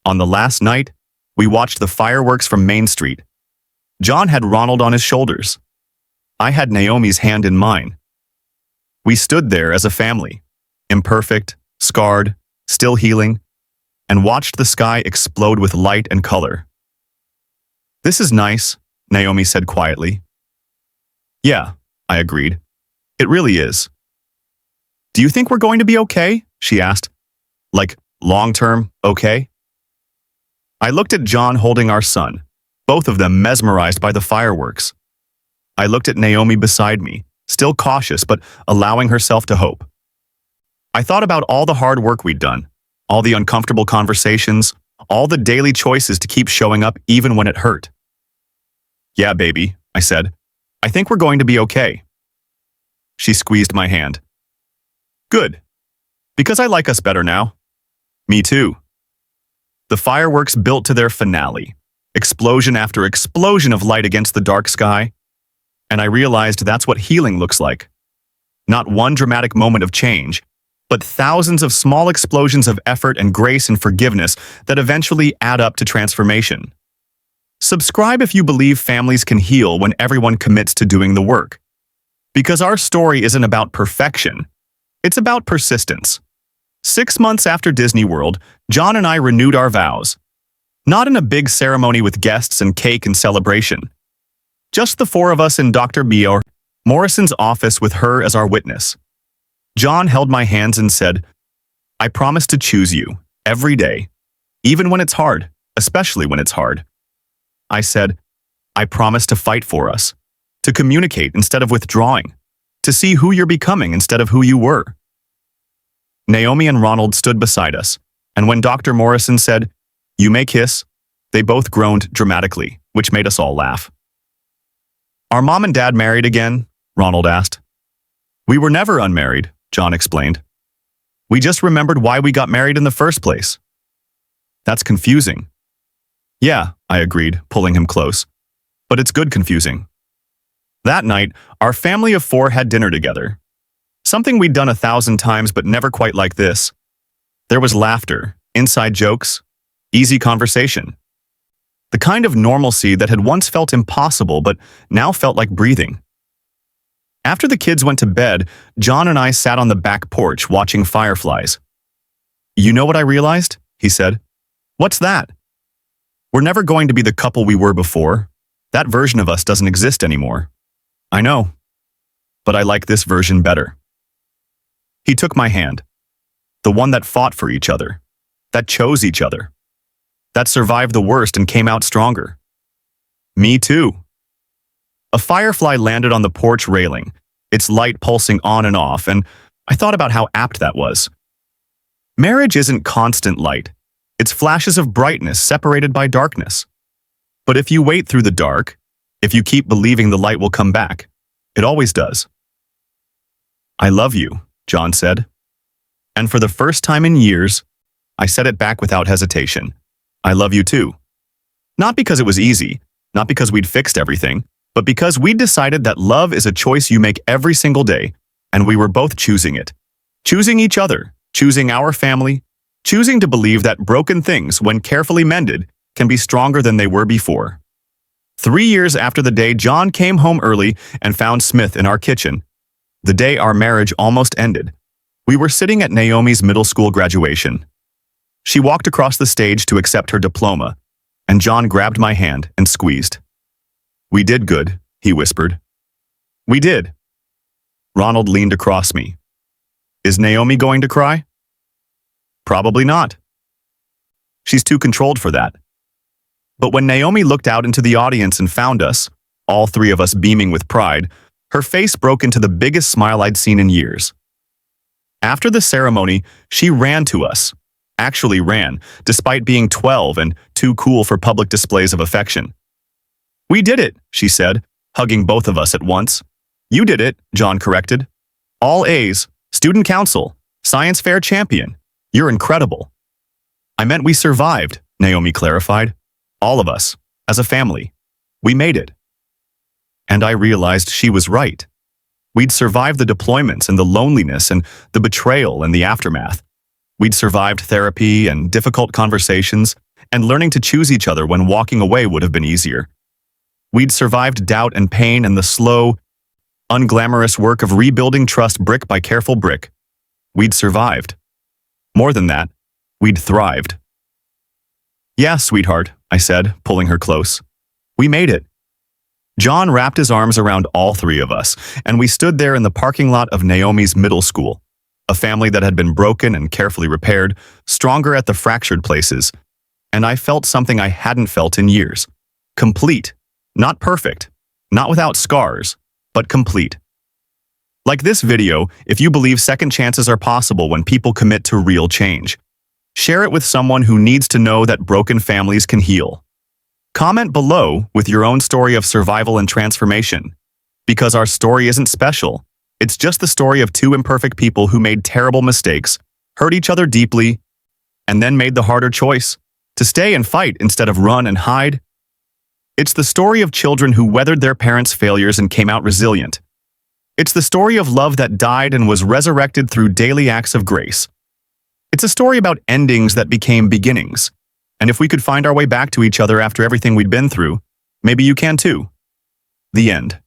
On the last night, we watched the fireworks from Main Street. John had Ronald on his shoulders. I had Naomi's hand in mine. We stood there as a family, imperfect, scarred, still healing, and watched the sky explode with light and color. "This is nice," Naomi said quietly. "Yeah," I agreed. "It really is." "Do you think we're going to be okay?" she asked. "Like, long-term, okay?" I looked at John holding our son, both of them mesmerized by the fireworks. I looked at Naomi beside me, still cautious but allowing herself to hope. I thought about all the hard work we'd done, all the uncomfortable conversations, all the daily choices to keep showing up even when it hurt. Yeah, baby, I said. I think we're going to be okay. She squeezed my hand. Good. Because I like us better now. Me too. The fireworks built to their finale, explosion after explosion of light against the dark sky, and I realized that's what healing looks like. Not one dramatic moment of change, but thousands of small explosions of effort and grace and forgiveness that eventually add up to transformation. Subscribe if you believe families can heal when everyone commits to doing the work. Because our story isn't about perfection, it's about persistence. 6 months after Disney World, John and I renewed our vows. Not in a big ceremony with guests and cake and celebration. Just the 4 of us in Dr. Morrison's office with her as our witness. John held my hands and said, I promise to choose you, every day, even when it's hard, especially when it's hard. I said, I promise to fight for us, to communicate instead of withdrawing, to see who you're becoming instead of who you were. Naomi and Ronald stood beside us, and when Dr. Morrison said, You may kiss, they both groaned dramatically, which made us all laugh. Are Mom and Dad married again? Ronald asked. We were never unmarried, John explained. We just remembered why we got married in the first place. That's confusing. Yeah, I agreed, pulling him close. But it's good confusing. That night, our family of 4 had dinner together. Something we'd done 1,000 times, but never quite like this. There was laughter, inside jokes, easy conversation. The kind of normalcy that had once felt impossible, but now felt like breathing. After the kids went to bed, John and I sat on the back porch watching fireflies. You know what I realized? He said. What's that? We're never going to be the couple we were before. That version of us doesn't exist anymore. I know. But I like this version better. He took my hand. The one that fought for each other. That chose each other. That survived the worst and came out stronger. Me too. A firefly landed on the porch railing, its light pulsing on and off, and I thought about how apt that was. Marriage isn't constant light. It's flashes of brightness separated by darkness. But if you wait through the dark, if you keep believing the light will come back, it always does. I love you, John said. And for the first time in years, I said it back without hesitation. I love you too. Not because it was easy, not because we'd fixed everything, but because we'd decided that love is a choice you make every single day, and we were both choosing it. Choosing each other, choosing our family, choosing to believe that broken things, when carefully mended, can be stronger than they were before. 3 years after the day John came home early and found Smith in our kitchen, the day our marriage almost ended, we were sitting at Naomi's middle school graduation. She walked across the stage to accept her diploma, and John grabbed my hand and squeezed. We did good, he whispered. We did. Ronald leaned across me. Is Naomi going to cry? Probably not. She's too controlled for that. But when Naomi looked out into the audience and found us, all 3 of us beaming with pride, her face broke into the biggest smile I'd seen in years. After the ceremony, she ran to us. Actually ran, despite being 12 and too cool for public displays of affection. We did it, she said, hugging both of us at once. You did it, John corrected. All A's, student council, science fair champion. You're incredible. I meant we survived, Naomi clarified. All of us, as a family. We made it. And I realized she was right. We'd survived the deployments and the loneliness and the betrayal and the aftermath. We'd survived therapy and difficult conversations and learning to choose each other when walking away would have been easier. We'd survived doubt and pain and the slow, unglamorous work of rebuilding trust brick by careful brick. We'd survived. More than that, we'd thrived. Yeah, sweetheart, I said, pulling her close. We made it. John wrapped his arms around all 3 of us, and we stood there in the parking lot of Naomi's middle school, a family that had been broken and carefully repaired, stronger at the fractured places, and I felt something I hadn't felt in years. Complete. Not perfect. Not without scars, but complete. Like this video, if you believe second chances are possible when people commit to real change, share it with someone who needs to know that broken families can heal. Comment below with your own story of survival and transformation. Because our story isn't special. It's just the story of two imperfect people who made terrible mistakes, hurt each other deeply, and then made the harder choice to stay and fight instead of run and hide. It's the story of children who weathered their parents' failures and came out resilient. It's the story of love that died and was resurrected through daily acts of grace. It's a story about endings that became beginnings. And if we could find our way back to each other after everything we'd been through, maybe you can too. The end.